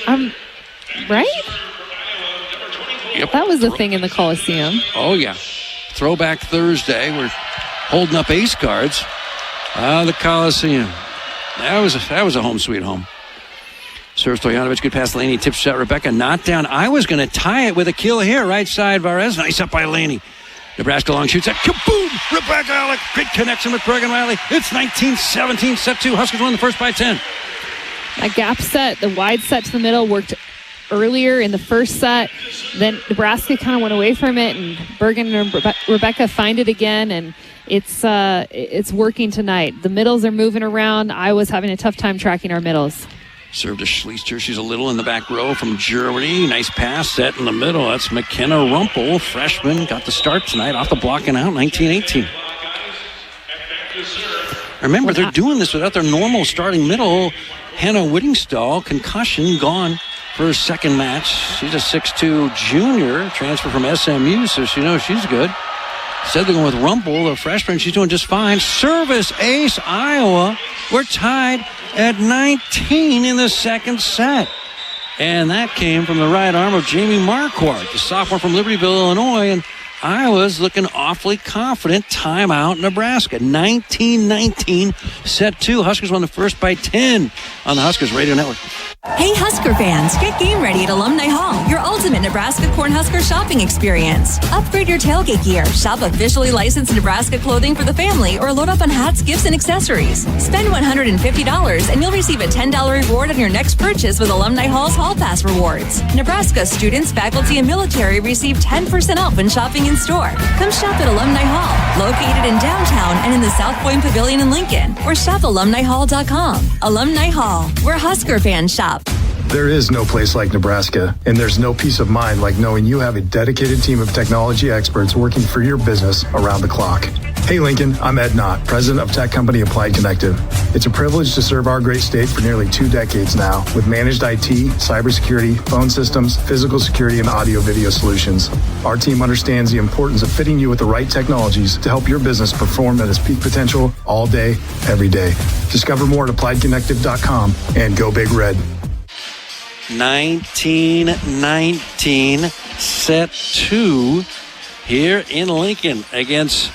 I'm right? Yep. That was the thing in the Coliseum. Oh, yeah. Throwback Thursday. We're holding up ace cards. The Coliseum. That was a home sweet home. Serve Stojanovic, good pass. Laney tip shot. Rebecca not down. I was going to tie it with a kill here. Right side, Varez. Nice up by Laney. Nebraska long shoots at kaboom! Rebecca Alec. Great connection with Bergen Riley. It's 19-17. Set 2. Huskers won the first by 10. A gap set, the wide set to the middle, worked earlier in the first set. Then Nebraska kind of went away from it, and Bergen and Rebecca find it again, and it's working tonight. The middles are moving around. Iowa's having a tough time tracking our middles. Serve to Schleister. She's a little in the back row from Germany. Nice pass set in the middle. That's McKenna Rumpel, freshman. Got the start tonight off the block and out, 19-18. Remember, they're doing this without their normal starting middle. Hannah Whittingstall, concussion, gone for her second match. She's a 6'2 junior, transfer from SMU, so she knows she's good. Instead, they're going with Rumpel, the freshman. She's doing just fine. Service ace, Iowa. We're tied at 19 in the second set. And that came from the right arm of Jamie Marquardt, the sophomore from Libertyville, Illinois. And Iowa's looking awfully confident. Timeout, Nebraska. 19-19, set 2. Huskers won the first by 10 on the Huskers Radio Network. Hey Husker fans, get game ready at Alumni Hall, your ultimate Nebraska Cornhusker shopping experience. Upgrade your tailgate gear, shop officially licensed Nebraska clothing for the family, or load up on hats, gifts, and accessories. Spend $150 and you'll receive a $10 reward on your next purchase with Alumni Hall's Hall Pass rewards. Nebraska students, faculty, and military receive 10% off when shopping in store. Come shop at Alumni Hall, located in downtown and in the South Point Pavilion in Lincoln, or shop alumnihall.com. Alumni Hall, where Husker fans shop. There is no place like Nebraska, and there's no peace of mind like knowing you have a dedicated team of technology experts working for your business around the clock. Hey Lincoln, I'm Ed Knott, president of tech company Applied Connective. It's a privilege to serve our great state for nearly 2 decades now with managed IT, cybersecurity, phone systems, physical security, and audio-video solutions. Our team understands the importance of fitting you with the right technologies to help your business perform at its peak potential all day, every day. Discover more at appliedconnective.com and go Big Red. 19-19, set 2 here in Lincoln against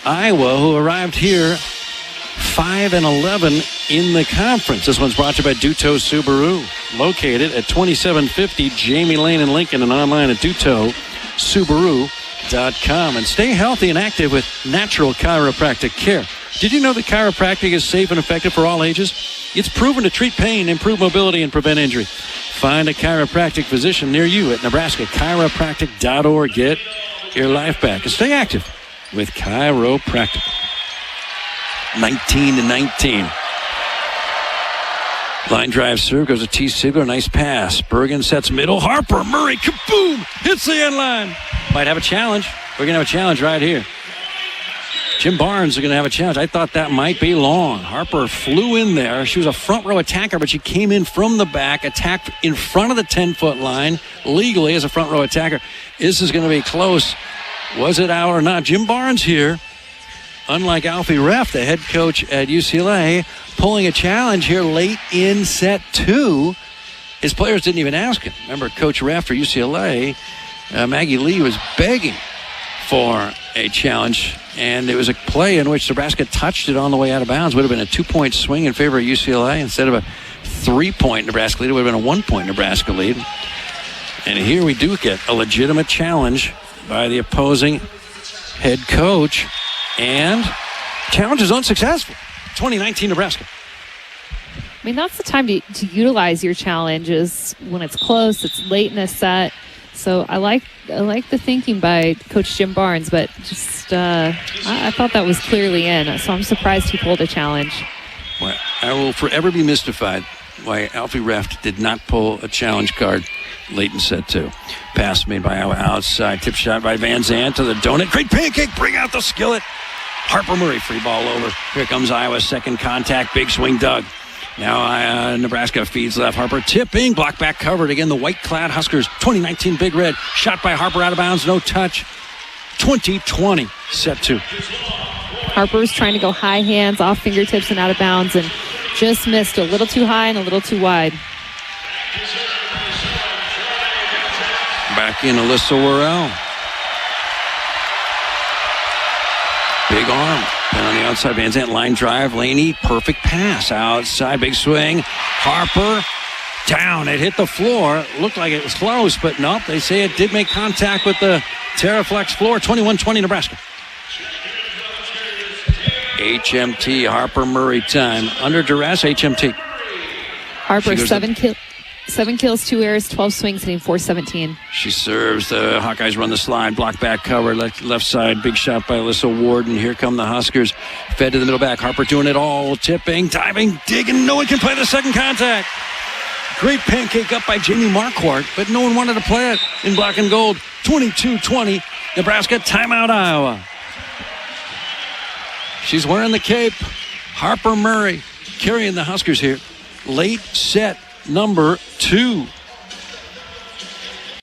Iowa, who arrived here 5-11 in the conference. This one's brought to you by Duto Subaru, located at 2750 Jamie Lane in Lincoln and online at dutosubaru.com. And stay healthy and active with natural chiropractic care. Did you know that chiropractic is safe and effective for all ages? It's proven to treat pain, improve mobility, and prevent injury. Find a chiropractic physician near you at NebraskaChiropractic.org. Get your life back and stay active with chiropractic. 19-19. Line drive serve goes to T. Sigler. Nice pass. Bergen sets middle. Harper Murray, kaboom! Hits the end line. Might have a challenge. We're going to have a challenge right here. Jim Barnes is going to have a challenge. I thought that might be long. Harper flew in there. She was a front row attacker, but she came in from the back, attacked in front of the 10-foot line legally as a front row attacker. This is going to be close. Was it out or not? Jim Barnes here, unlike Alfie Reff, the head coach at UCLA, pulling a challenge here late in set 2. His players didn't even ask him. Remember, Coach Reff for UCLA, Maggie Lee was begging for a challenge, and it was a play in which Nebraska touched it on the way out of bounds. Would have been a 2-point swing in favor of UCLA instead of a 3-point Nebraska lead. It would have been a 1-point Nebraska lead. And here we do get a legitimate challenge by the opposing head coach, and challenge is unsuccessful. 2019 Nebraska. I mean, that's the time to utilize your challenges when it's close, it's late in a set. So I like the thinking by Coach Jim Barnes, but just I thought that was clearly in. So I'm surprised he pulled a challenge. Well, I will forever be mystified why Alfie Reff did not pull a challenge card late in set 2. Pass made by Iowa outside. Tip shot by Van Zandt to the donut. Great pancake. Bring out the skillet. Harper Murray, free ball over. Here comes Iowa's second contact. Big swing dug. Now Nebraska feeds left. Harper tipping. Block back covered. Again, the white-clad Huskers. 2019 Big Red. Shot by Harper out of bounds. No touch. 20-20. Set 2. Harper was trying to go high hands, off fingertips, and out of bounds, and just missed a little too high and a little too wide. Back in Alyssa Worrell. Big arm. And on the outside, Van Zandt line drive. Laney, perfect pass. Outside, big swing. Harper down. It hit the floor. Looked like it was close, but nope. They say it did make contact with the Terraflex floor. 21-20 Nebraska. HMT, Harper Murray time. Under duress, HMT. Harper, 7 kills, 2 errors, 12 swings, hitting .417. She serves. The Hawkeyes run the slide. Block back cover. Left side. Big shot by Alyssa Warden. Here come the Huskers. Fed to the middle back. Harper doing it all. Tipping, diving, digging. No one can play the second contact. Great pancake up by Jamie Marquardt, but no one wanted to play it in black and gold. 22-20. Nebraska timeout Iowa. She's wearing the cape. Harper Murray carrying the Huskers here. Late set number 2.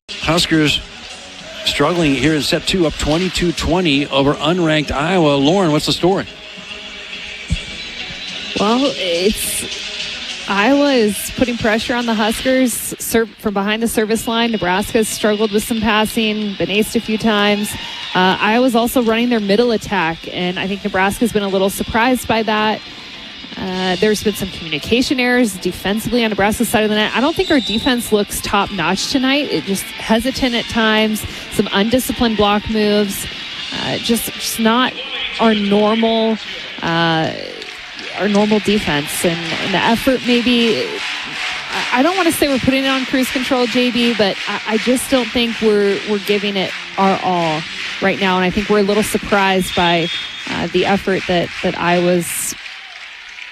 Huskers struggling here in set 2, up 22-20 over unranked Iowa. Lauren, what's the story? Well, Iowa is putting pressure on the Huskers from behind the service line. Nebraska's struggled with some passing, been aced a few times. Iowa's also running their middle attack, and I think Nebraska's been a little surprised by that. There's been some communication errors defensively on Nebraska's side of the net. I don't think our defense looks top-notch tonight. It just hesitant at times, some undisciplined block moves, just not our normal defense. And the effort maybe, I don't want to say we're putting it on cruise control, JB, but I just don't think we're giving it our all right now. And I think we're a little surprised by the effort that Iowa's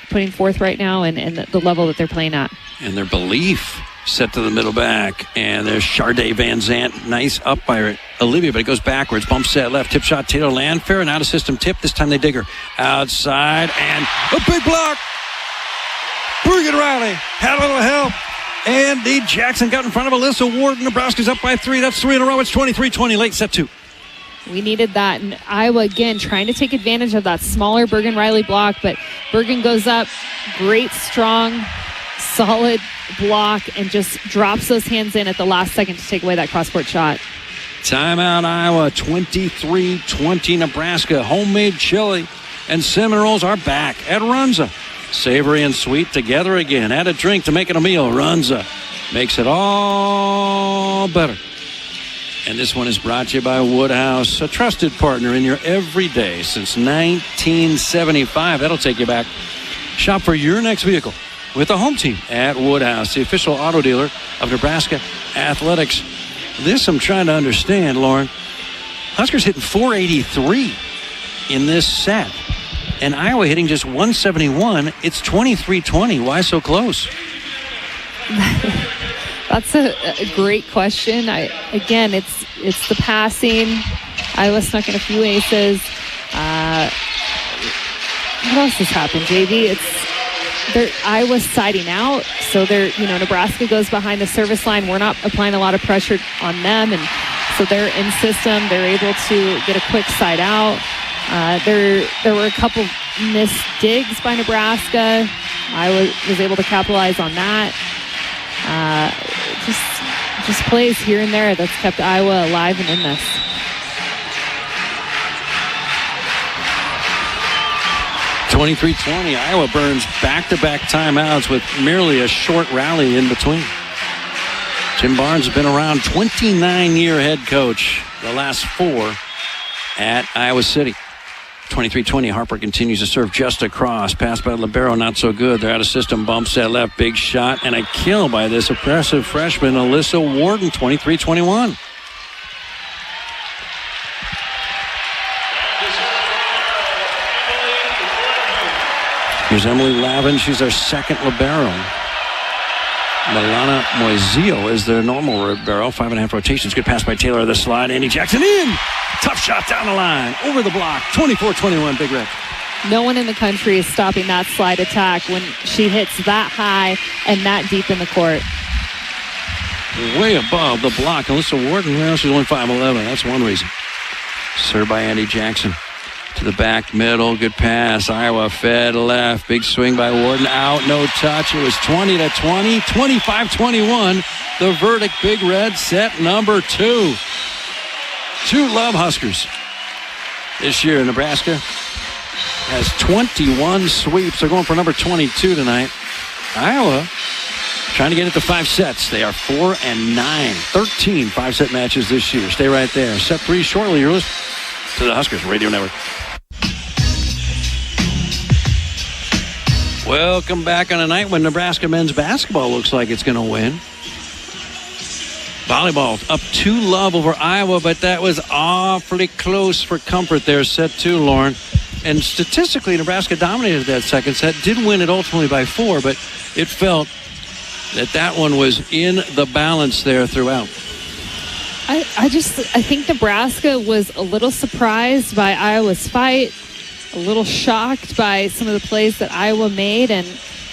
putting forth right now and the level that they're playing at. And their belief set to the middle back. And there's Sharday Van Zandt. Nice up by Olivia, but it goes backwards. Bump set left. Tip shot Taylor Landfair. And out of system tip. This time they dig her outside. And a big block. Bergen Riley had a little help. Andi Jackson got in front of Alyssa Warden. Nebraska's up by 3. That's 3 in a row. It's 23-20 late set 2. We needed that. And Iowa, again, trying to take advantage of that smaller Bergen Riley block. But Bergen goes up. Great, strong, solid block and just drops those hands in at the last second to take away that cross-court shot. Timeout Iowa, 23-20 Nebraska. Homemade chili and cinnamon rolls are back at Runza. Savory and sweet together again. Add a drink to make it a meal. Runza makes it all better. And this one is brought to you by Woodhouse, a trusted partner in your everyday since 1975. That'll take you back. Shop for your next vehicle with the home team at Woodhouse, the official auto dealer of Nebraska Athletics. This I'm trying to understand, Lauren. Huskers hitting 483 in this set. And Iowa hitting just 171. It's 23-20. Why so close? That's a great question. Again, it's the passing. Iowa snuck in a few aces. What else has happened, JV? Iowa's siding out, so Nebraska goes behind the service line. We're not applying a lot of pressure on them, and so they're in system. They're able to get a quick side out. There were a couple missed digs by Nebraska. Iowa was able to capitalize on that. Just plays here and there that's kept Iowa alive and in this. Iowa burns back-to-back timeouts with merely a short rally in between. Jim Barnes has been around, 29-year head coach, the last 4 at Iowa City. 23-20, Harper continues to serve just across. Pass by Libero, not so good. They're out of system, bumps that left, big shot, and a kill by this impressive freshman, Alyssa Warden, 23-21. Here's Emily Lavin. She's our second libero. Milana Moisio is their normal libero. 5.5 rotations. Good pass by Taylor. The slide. Andi Jackson in. Tough shot down the line. Over the block. 24-21. Big Red. No one in the country is stopping that slide attack when she hits that high and that deep in the court. Way above the block. Alyssa Warden, well, she's only 5'11". That's one reason. Served by Andi Jackson. To the back middle, good pass. Iowa fed left. Big swing by Warden. Out, no touch. It was 20-20, 25-21. The verdict, Big Red, set number 2. 2 love Huskers. This year, Nebraska has 21 sweeps. They're going for number 22 tonight. Iowa trying to get it to 5 sets. They are 4-9. 13 5-set matches this year. Stay right there. Set 3 shortly. You're listening to the Huskers Radio Network. Welcome back on a night when Nebraska men's basketball looks like it's going to win. Volleyball up 2-love over Iowa, but that was awfully close for comfort there. Set 2, Lauren. And statistically, Nebraska dominated that second set. Did win it ultimately by 4, but it felt that one was in the balance there throughout. I think Nebraska was a little surprised by Iowa's fight, a little shocked by some of the plays that Iowa made, and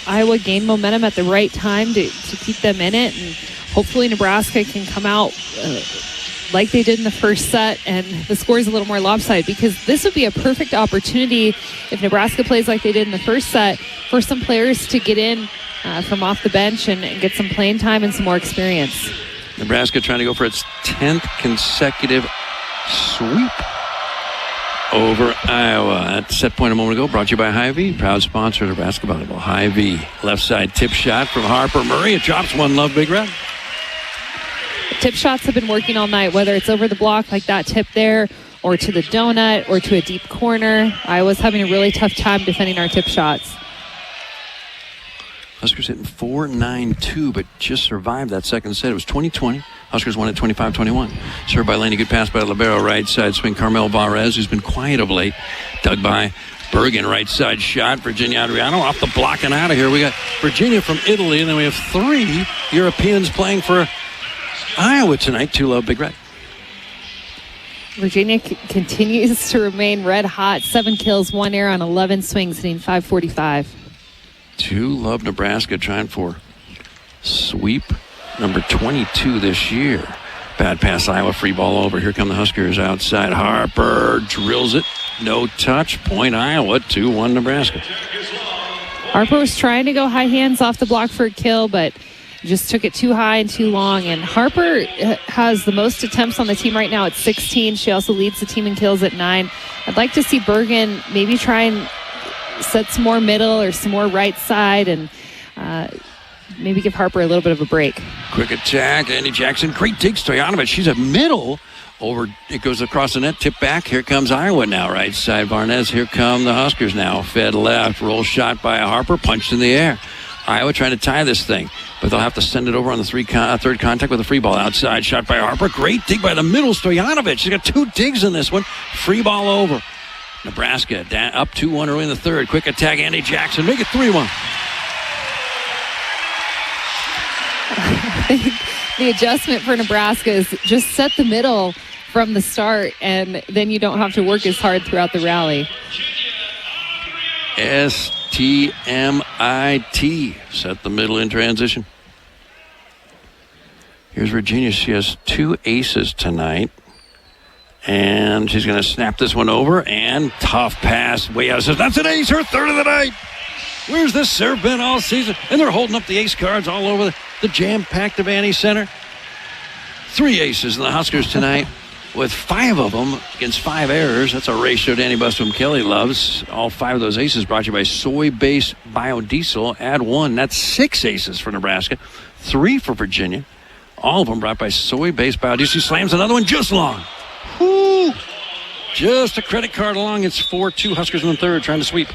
Iowa gained momentum at the right time to keep them in it, and hopefully Nebraska can come out like they did in the first set and the score is a little more lopsided, because this would be a perfect opportunity if Nebraska plays like they did in the first set for some players to get in from off the bench and get some playing time and some more experience. Nebraska trying to go for its 10th consecutive sweep over Iowa. That set point a moment ago brought to you by Hy-Vee, proud sponsor of Nebraska Volleyball. Hy-Vee, left side tip shot from Harper Murray. It drops 1 love, Big Red. Tip shots have been working all night, whether it's over the block like that tip there, or to the donut, or to a deep corner. Iowa's having a really tough time defending our tip shots. Huskers hitting 4-9-2, but just survived that second set. It was 20-20. Huskers won at 25-21. Served by Laney. Good pass by Libero. Right side swing. Carmel Varez, who's been quiet of late. Dug by Bergen. Right side shot. Virginia Adriano off the block and out of here. We got Virginia from Italy, and then we have 3 Europeans playing for Iowa tonight. 2 love, Big Red. Virginia continues to remain red hot. 7 kills, 1 error on 11 swings, hitting .545. 2 love Nebraska trying for sweep number 22 this year. Bad pass, Iowa, free ball over. Here come the Huskers outside. Harper drills it. No touch. Point Iowa, 2-1 Nebraska. Harper was trying to go high hands off the block for a kill, but just took it too high and too long. And Harper has the most attempts on the team right now at 16. She also leads the team in kills at 9. I'd like to see Bergen maybe try and set some more middle or some more right side and maybe give Harper a little bit of a break. Quick attack. Andi Jackson. Great dig, Stoyanovich. She's a middle. Over. It goes across the net. Tip back. Here comes Iowa now. Right side. Varnez. Here come the Huskers now. Fed left. Roll shot by Harper. Punched in the air. Iowa trying to tie this thing, but they'll have to send it over on the third contact with a free ball. Outside shot by Harper. Great dig by the middle, Stojanovic. She's got 2 digs in this one. Free ball over. Nebraska up 2-1 early in the third. Quick attack, Andi Jackson. Make it 3-1. The adjustment for Nebraska is just set the middle from the start, and then you don't have to work as hard throughout the rally. STMIT. Set the middle in transition. Here's Virginia. She has 2 aces tonight. And she's going to snap this one over. And tough pass. Way out. Says that's an ace. Her third of the night. Where's this serve been all season? And they're holding up the ace cards all over the jam-packed Devaney Center. 3 aces in the Huskers tonight, with 5 of them against 5 errors. That's a ratio Danny Bustum Kelly loves. All 5 of those aces brought to you by soy-based biodiesel. Add 1. That's 6 aces for Nebraska, 3 for Virginia. All of them brought by soy-based biodiesel. She slams another one just long. Whoo! Just a credit card along. It's 4-2 Huskers in the third, trying to sweep.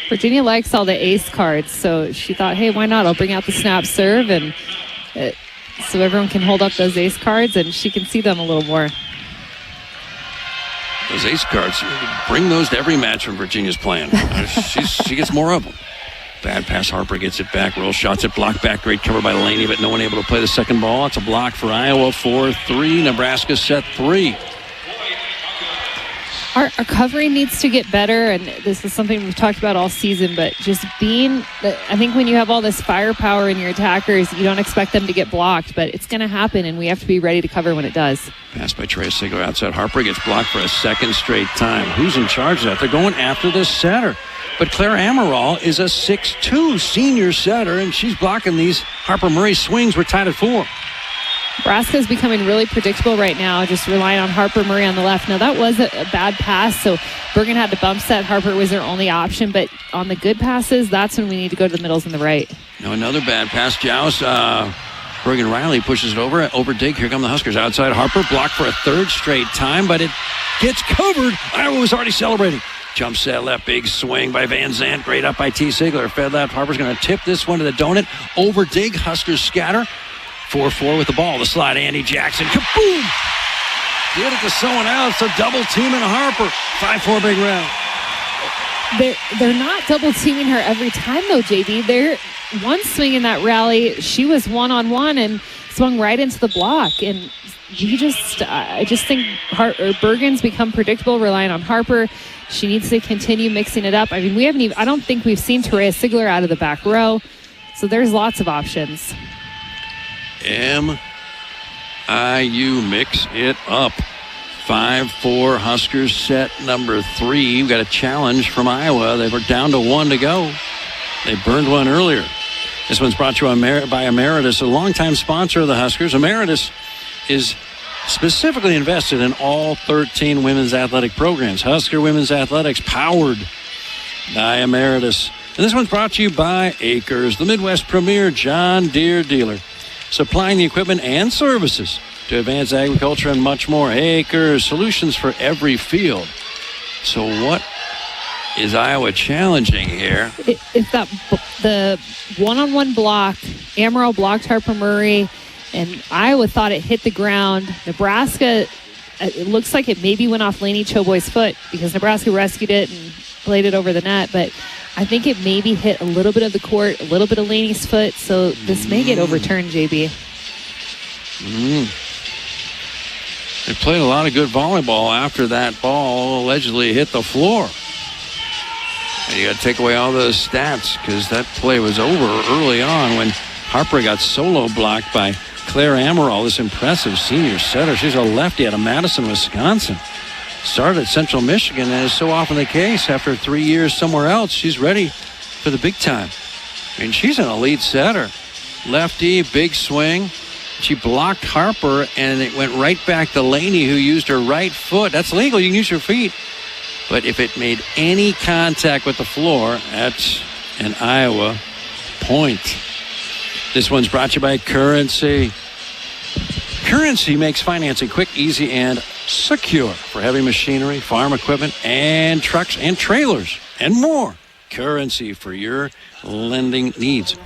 Virginia likes all the ace cards, so she thought, hey, why not? I'll bring out the snap serve, and so everyone can hold up those ace cards, and she can see them a little more. Those ace cards, bring those to every match when Virginia's playing. She gets more of them. Bad pass, Harper gets it back, roll shots it, blocked back, great cover by Laney, but no one able to play the second ball. It's a block for Iowa, 4-3. Nebraska set 3. Our covering needs to get better, and this is something we've talked about all season, but just I think when you have all this firepower in your attackers, you don't expect them to get blocked, but it's going to happen, and we have to be ready to cover when it does. Pass by Trey Sigler outside. Harper gets blocked for a second straight time. Who's in charge of that? They're going after the setter. But Claire Amaral is a 6'2 senior setter, and she's blocking these Harper Murray swings. We're tied at 4. Nebraska is becoming really predictable right now, just relying on Harper Murray on the left. Now, that was a bad pass, so Bergen had to bump set. Harper was their only option, but on the good passes, that's when we need to go to the middles and the right. Now another bad pass. Joust, Bergen Riley pushes it over dig. Here come the Huskers outside. Harper blocked for a third straight time, but it gets covered. Iowa was already celebrating. Jump set left, big swing by Van Zandt. Great up by T. Sigler. Fed left. Harper's going to tip this one to the donut. Over dig. Huskers scatter. 4-4 with the ball. The slide, Andi Jackson. Kaboom! Get it to someone else. A double team and Harper. 5-4 big round. They're not double teaming her every time, though, JD. They're one swing in that rally. She was one-on-one and swung right into the block. And I just think Bergen's become predictable, relying on Harper. She needs to continue mixing it up. I mean, I don't think we've seen Terea Sigler out of the back row. So there's lots of options. MIU mix it up. 5-4 Huskers set number 3. We've got a challenge from Iowa. They were down to 1 to go. They burned one earlier. This one's brought to you by Emeritus, a longtime sponsor of the Huskers. Emeritus is specifically invested in all 13 women's athletic programs. Husker Women's Athletics, powered by Emeritus. And this one's brought to you by Acres, the Midwest premier John Deere dealer, supplying the equipment and services to advance agriculture and much more. Acres, solutions for every field. So what is Iowa challenging here? It's the one-on-one block. Amaral blocked Harper Murray, and Iowa thought it hit the ground. Nebraska, it looks like it maybe went off Laney Choboy's foot because Nebraska rescued it and played it over the net, but I think it maybe hit a little bit of the court, a little bit of Laney's foot, so this may get overturned, JB. They played a lot of good volleyball after that ball allegedly hit the floor. And you got to take away all those stats because that play was over early on when Harper got solo blocked by Claire Amaral, this impressive senior setter. She's a lefty out of Madison, Wisconsin. Started at Central Michigan, and is so often the case after 3 years somewhere else, she's ready for the big time. I mean, she's an elite setter. Lefty, big swing. She blocked Harper, and it went right back to Laney, who used her right foot. That's legal. You can use your feet. But if it made any contact with the floor, that's an Iowa point. This one's brought to you by Currency. Currency makes financing quick, easy, and secure for heavy machinery, farm equipment, and trucks and trailers, and more. currency for your lending needs.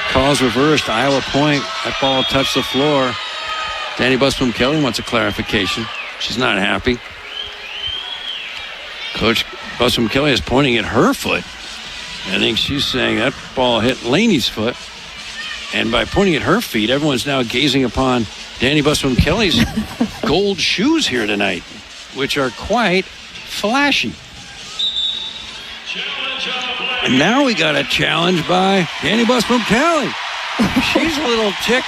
Calls reversed. Iowa point. That ball touched the floor. Danny Busboom Kelly wants a clarification. She's not happy. Coach Busboom Kelly is pointing at her foot. I think she's saying that ball hit Laney's foot. And by pointing at her feet, everyone's now gazing upon Danny Busboom Kelly's gold shoes here tonight, which are quite flashy. And now we got a challenge by Danny Busboom Kelly. She's a little ticked.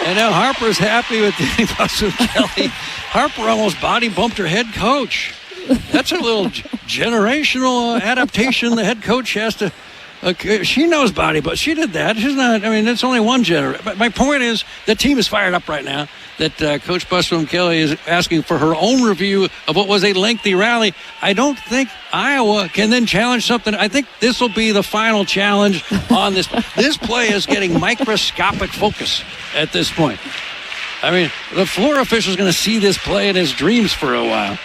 And now Harper's happy with Danny Busboom Kelly. Harper almost body bumped her head coach. That's a little generational adaptation the head coach has to... she knows body, but she did that. She's not... I mean, it's only one generation. But my point is, the team is fired up right now that Coach Busboom Kelly is asking for her own review of what was a lengthy rally. I don't think Iowa can then challenge something. I think this will be the final challenge on this. This play is getting microscopic focus at this point. I mean, the floor official is going to see this play in his dreams for a while.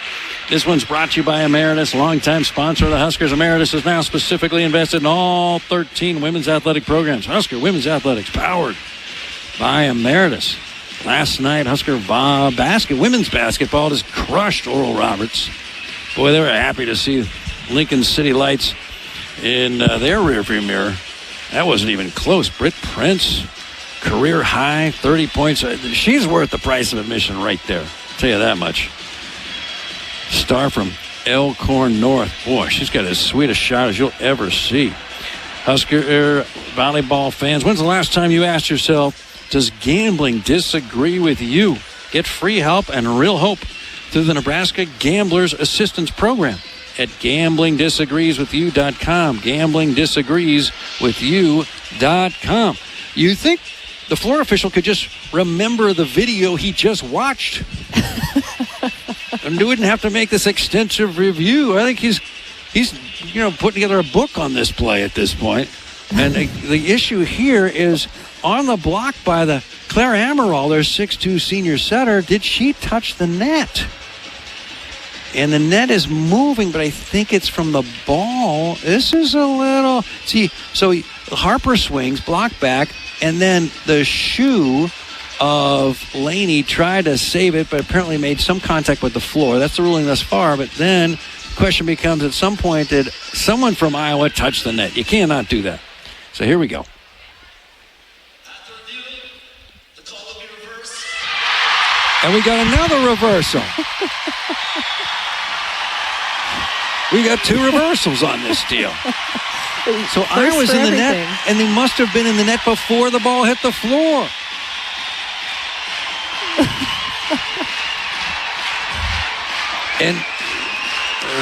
This one's brought to you by Emeritus, longtime sponsor of the Huskers. Emeritus is now specifically invested in all 13 women's athletic programs. Husker Women's Athletics, powered by Emeritus. Last night, Husker women's basketball just crushed Oral Roberts. Boy, they were happy to see Lincoln City Lights in their rearview mirror. That wasn't even close. Britt Prince, career high, 30 points. She's worth the price of admission right there. I'll tell you that much. Star from Elkhorn North. Boy, she's got as sweet a shot as you'll ever see. Husker volleyball fans, when's the last time you asked yourself, does gambling disagree with you? Get free help and real hope through the Nebraska Gamblers Assistance Program at gamblingdisagreeswithyou.com. Gamblingdisagreeswithyou.com. You think the floor official could just remember the video he just watched? And we wouldn't have to make this extensive review. I think he's putting together a book on this play at this point. And the issue here is on the block by the Claire Amaral, their 6'2" senior setter. Did she touch the net? And the net is moving, but I think it's from the ball. This is a little... So Harper swings, block back, and then the shoe of Laney tried to save it, but apparently made some contact with the floor. That's the ruling thus far. But then the question becomes, at some point, did someone from Iowa touch the net? You cannot do that. So here we go. And we got another reversal. We got two reversals on this deal. So Iowa's in the net, and they must have been in the net before the ball hit the floor. And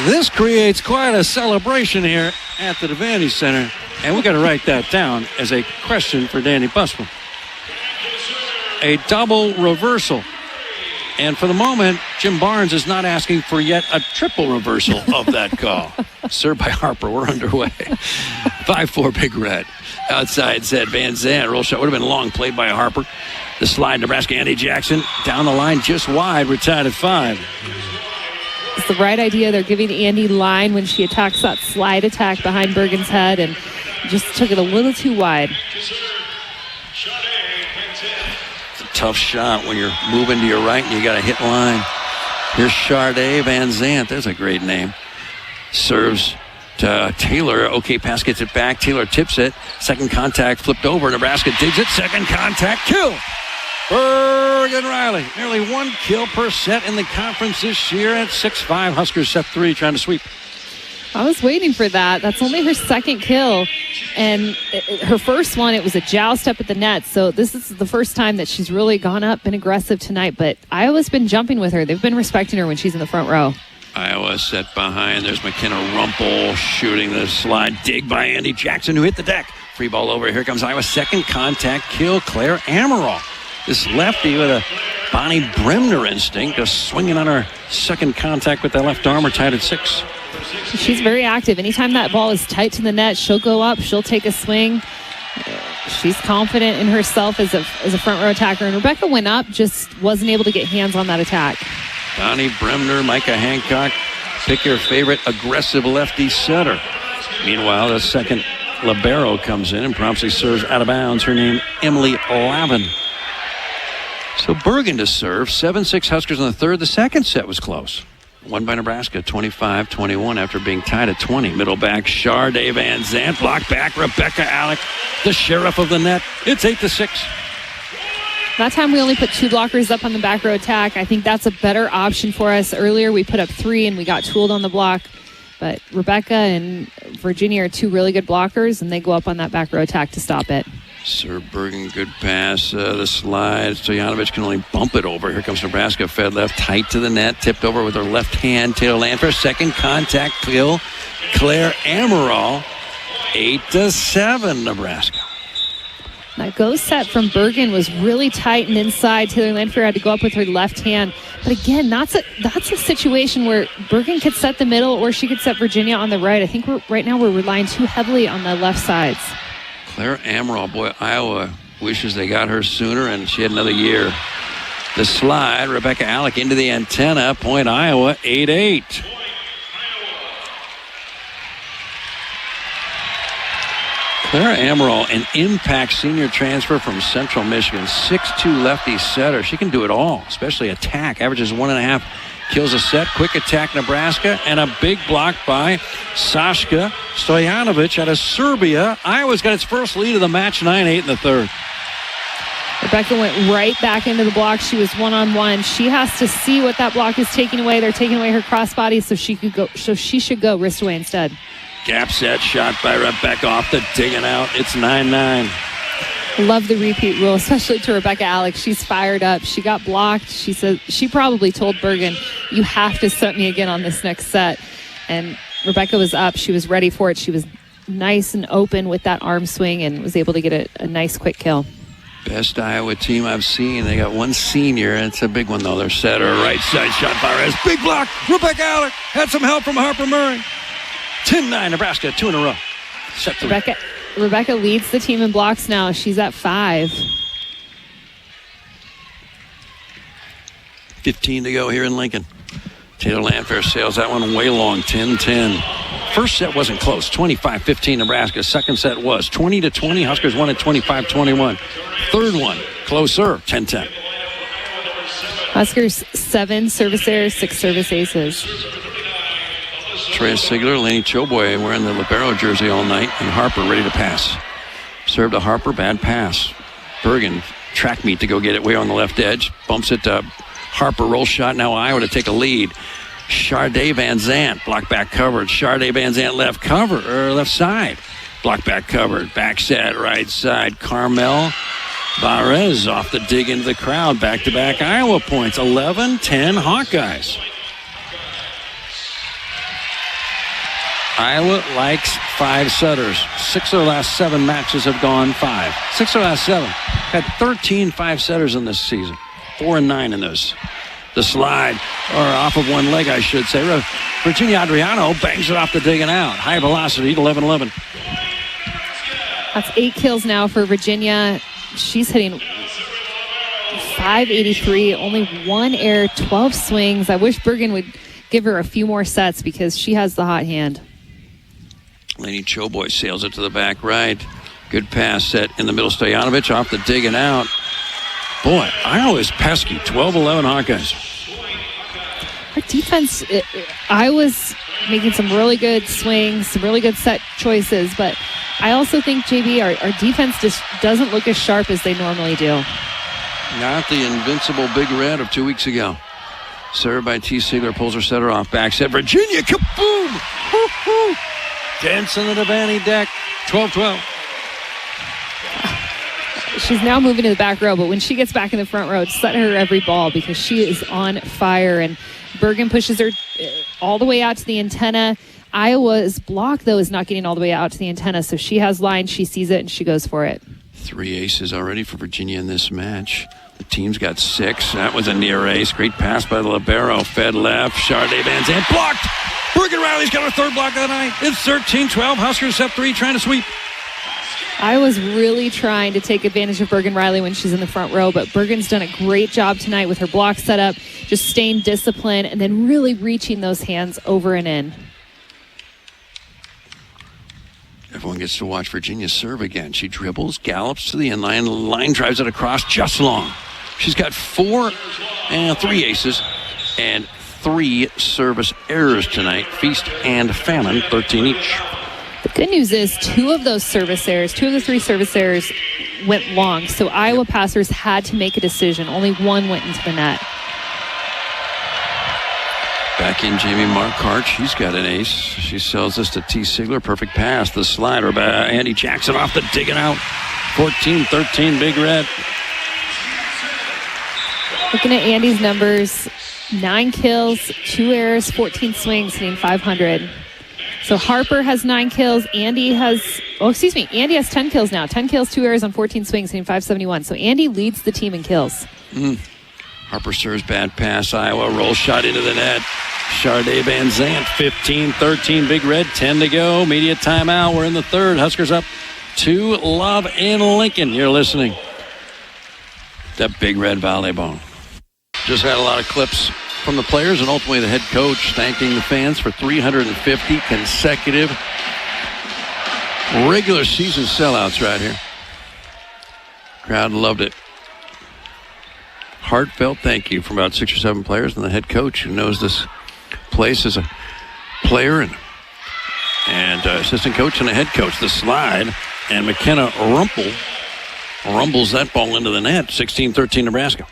this creates quite a celebration here at the Devaney Center. And we got to write that down as a question for Danny Busboom. A double reversal. And for the moment, Jim Barnes is not asking for yet a triple reversal of that call. Served by Harper. We're underway. 5-4 Big Red. Outside set Van Zandt. Roll shot would have been long, played by Harper. The slide, Nebraska, Andi Jackson. Down the line, just wide. We're tied at 5. It's the right idea. They're giving Andi line when she attacks that slide attack behind Bergen's head and just took it a little too wide. It's a tough shot when you're moving to your right and you got to hit line. Here's Sade Van Zandt. There's a great name. Serves to Taylor. Okay, pass gets it back. Taylor tips it. Second contact flipped over. Nebraska digs it. Second contact. Kill. Bergen Riley. Nearly 1 kill per set in the conference this year at 6-5. Huskers set 3 trying to sweep. I was waiting for that. That's only her second kill. And her first one, it was a joust up at the net. So this is the first time that she's really gone up, been aggressive tonight. But Iowa's been jumping with her. They've been respecting her when she's in the front row. Iowa set behind. There's McKenna Rumpel shooting the slide. Dig by Andi Jackson, who hit the deck. Free ball over. Here comes Iowa. Second contact kill, Claire Amaral. This lefty with a Bonnie Bremner instinct, just swinging on her second contact with that left arm. We're tied at 6. She's very active. Anytime that ball is tight to the net, she'll go up. She'll take a swing. She's confident in herself as a front row attacker. And Rebecca went up, just wasn't able to get hands on that attack. Bonnie Bremner, Micah Hancock, pick your favorite aggressive lefty setter. Meanwhile, the second libero comes in and promptly serves out of bounds. Her name, Emily Lavin. So Bergen to serve. 7-6 Huskers in the third. The second set was close. Won by Nebraska, 25-21 after being tied at 20. Middle back, Sharday Van Zandt. Block back, Rebecca Alec, the sheriff of the net. It's 8-6. That time we only put 2 blockers up on the back row attack. I think that's a better option for us. Earlier we put up 3 and we got tooled on the block. But Rebecca and Virginia are 2 really good blockers, and they go up on that back row attack to stop it. Sir Bergen, good pass. The slide. Stojanovic can only bump it over. Here comes Nebraska. Fed left, tight to the net. Tipped over with her left hand. Taylor Landfair. Second contact kill. Claire Amaral. 8-7, Nebraska. That go set from Bergen was really tight and inside. Taylor Landfair had to go up with her left hand. But again, that's a situation where Bergen could set the middle or she could set Virginia on the right. I think right now we're relying too heavily on the left sides. Claire Amaral, boy, Iowa wishes they got her sooner, and she had another year. The slide, Rebecca Alec into the antenna. Point Iowa, 8-8. Claire Amaral, an impact senior transfer from Central Michigan. 6'2 lefty setter. She can do it all, especially attack. Averages 1.5 kills a set. Quick attack, Nebraska. And a big block by Sashka Stojanovic out of Serbia. Iowa's got its first lead of the match, 9-8 in the third. Rebecca went right back into the block. She was one-on-one. She has to see what that block is taking away. They're taking away her crossbody, so she should go wrist away instead. Gap set shot by Rebecca off the digging out. It's 9-9. Love the repeat rule, especially to Rebecca Alex. She's fired up. She got blocked. She said she probably told Bergen, "You have to set me again on this next set." And Rebecca was up. She was ready for it. She was nice and open with that arm swing and was able to get a nice quick kill. Best Iowa team I've seen. They got one senior. It's a big one, though. Their setter, right side shot by Rez. Big block. Rebecca Alex had some help from Harper Murray. 10-9, Nebraska, 2 in a row. Set 3. Rebecca leads the team in blocks now. She's at 5. 15 to go here in Lincoln. Taylor Landfair sails that one way long, 10-10. First set wasn't close, 25-15 Nebraska. Second set was 20-20. Huskers won at 25-21. Third one, closer, 10-10. Huskers 7 service errors, 6 service aces. Trey Sigler, Laney Choboy wearing the libero jersey all night, and Harper ready to pass. Serve to Harper, bad pass. Bergen, track meet to go get it way on the left edge. Bumps it to Harper, roll shot. Now Iowa to take a lead. Sharday Van Zandt, block back covered. Sharday Van Zandt left side. Block back covered. Back set, right side. Carmel Barres off the dig into the crowd. Back-to-back Iowa points. 11-10 Hawkeyes. Iowa likes 5 setters. 6 of their last 7 matches have gone 5. 6 of their last 7. Had 13 5-setters in this season. 4 and 9 in those. The slide, or off of one leg, I should say. Virginia Adriano bangs it off the digging out. High velocity, 11-11. That's 8 kills now for Virginia. She's hitting .583, only 1 error, 12 swings. I wish Bergen would give her a few more sets because she has the hot hand. Laney Choboy sails it to the back right. Good pass set in the middle. Stojanovic off the digging out. Boy, Iowa's pesky. 12-11 Hawkeyes. Our defense, Iowa's making some really good swings, some really good set choices, but I also think, JB, our defense just doesn't look as sharp as they normally do. Not the invincible Big Red of 2 weeks ago. Served by T. Sigler, pulls her setter off. Back set, Virginia, kaboom! Woo-hoo! Dents in the Devaney deck, 12-12. She's now moving to the back row, but when she gets back in the front row, set her every ball because she is on fire. And Bergen pushes her all the way out to the antenna. Iowa's block, though, is not getting all the way out to the antenna, so she has line, she sees it, and she goes for it. 3 aces already for Virginia in this match. The team's got 6. That was a near ace. Great pass by the libero. Fed left. Sharday Van Zandt blocked. Bergen Riley's got her 3rd block of the night. It's 13-12. Huskers set 3, trying to sweep. Iowa's really trying to take advantage of Bergen Riley when she's in the front row, but Bergen's done a great job tonight with her block set up, just staying disciplined, and then really reaching those hands over and in. Everyone gets to watch Virginia serve again. She dribbles, gallops to the inline, line drives it across just long. She's got 3 aces and 3 service errors tonight. Feast and famine, 13 each. The good news is 2 of those service errors, 2 of the 3 service errors went long. So Iowa passers had to make a decision. Only 1 went into the net. Back in Jamie Marquardt. She's got an ace. She sells this to T. Sigler. Perfect pass. The slider by Andi Jackson off the digging out. 14-13 Big Red. Looking at Andy's numbers, 9 kills, 2 errors, 14 swings, hitting 500. So Harper has 9 kills. Andy has 10 kills now. 10 kills, 2 errors on 14 swings, hitting 571. So Andy leads the team in kills. Harper serves, bad pass. Iowa roll shot into the net. Charday Van Zandt, 15-13 Big Red, 10 to go. Media timeout. We're in the third. Huskers up 2 love in Lincoln. You're listening to Big Red Volleyball. Just had a lot of clips from the players and ultimately the head coach thanking the fans for 350 consecutive regular season sellouts right here. Crowd loved it. Heartfelt thank you from about 6 or 7 players and the head coach who knows this place as a player and assistant coach and a head coach. The slide, and McKenna rumbles that ball into the net. 16-13 Nebraska.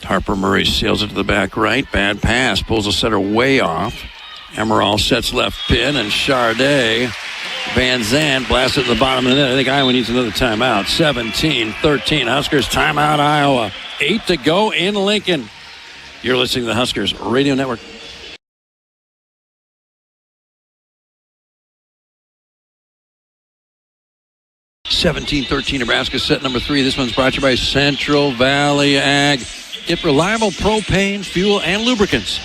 Harper Murray sails it to the back right. Bad pass. Pulls the setter way off. Emerald sets left pin, and Charday Van Zandt blasts it to the bottom of the net. I think Iowa needs another timeout. 17-13. Huskers timeout, Iowa. 8 to go in Lincoln. You're listening to the Huskers Radio Network. (17-13) Nebraska, set number 3. This one's brought to you by Central Valley Ag. Get reliable propane, fuel, and lubricants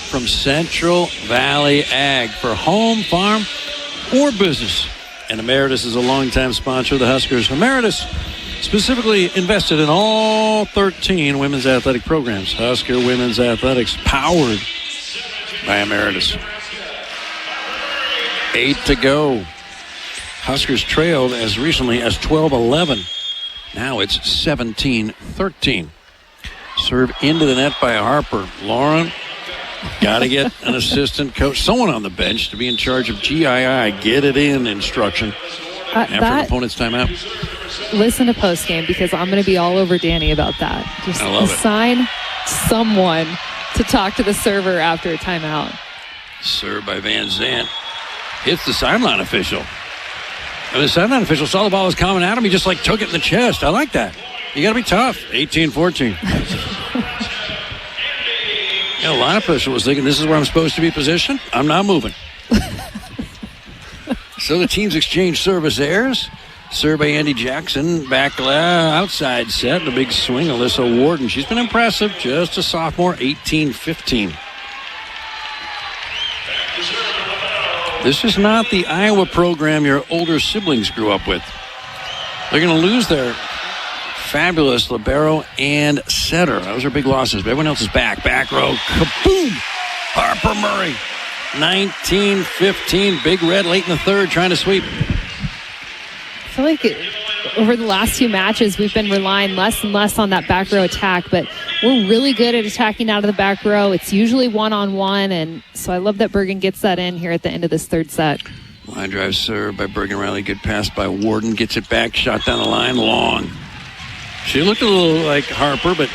from Central Valley Ag for home, farm, or business. And Emeritus is a longtime sponsor of the Huskers. Emeritus specifically invested in all 13 women's athletic programs. Husker Women's Athletics, powered by Emeritus. 8 to go. Huskers trailed as recently as 12-11. Now it's 17-13. Serve into the net by Harper. Lauren, got to get an assistant coach, someone on the bench to be in charge of GII, get it in instruction after the opponent's timeout. Listen to postgame because I'm going to be all over Danny about that. Just I love assign someone to talk to the server after a timeout. Serve by Van Zandt. Hits the sideline official. And the sideline official saw the ball was coming at him. He just took it in the chest. I like that. You got to be tough. 18-14. The line official was thinking, this is where I'm supposed to be positioned. I'm not moving. So the teams exchange service errors. Serve by Andi Jackson. Back outside set. The big swing. Alyssa Warden. She's been impressive. Just a sophomore. 18-15. This is not the Iowa program your older siblings grew up with. They're going to lose their fabulous libero and setter. Those are big losses, but everyone else is back. Back row. Kaboom! Harper Murray. 19-15. Big Red late in the third trying to sweep. I feel like over the last 2 matches, we've been relying less and less on that back row attack, but we're really good at attacking out of the back row. It's usually one-on-one, and so I love that Bergen gets that in here at the end of this third set. Line drive serve by Bergen Riley. Good pass by Warden. Gets it back. Shot down the line. Long. She looked a little like Harper, but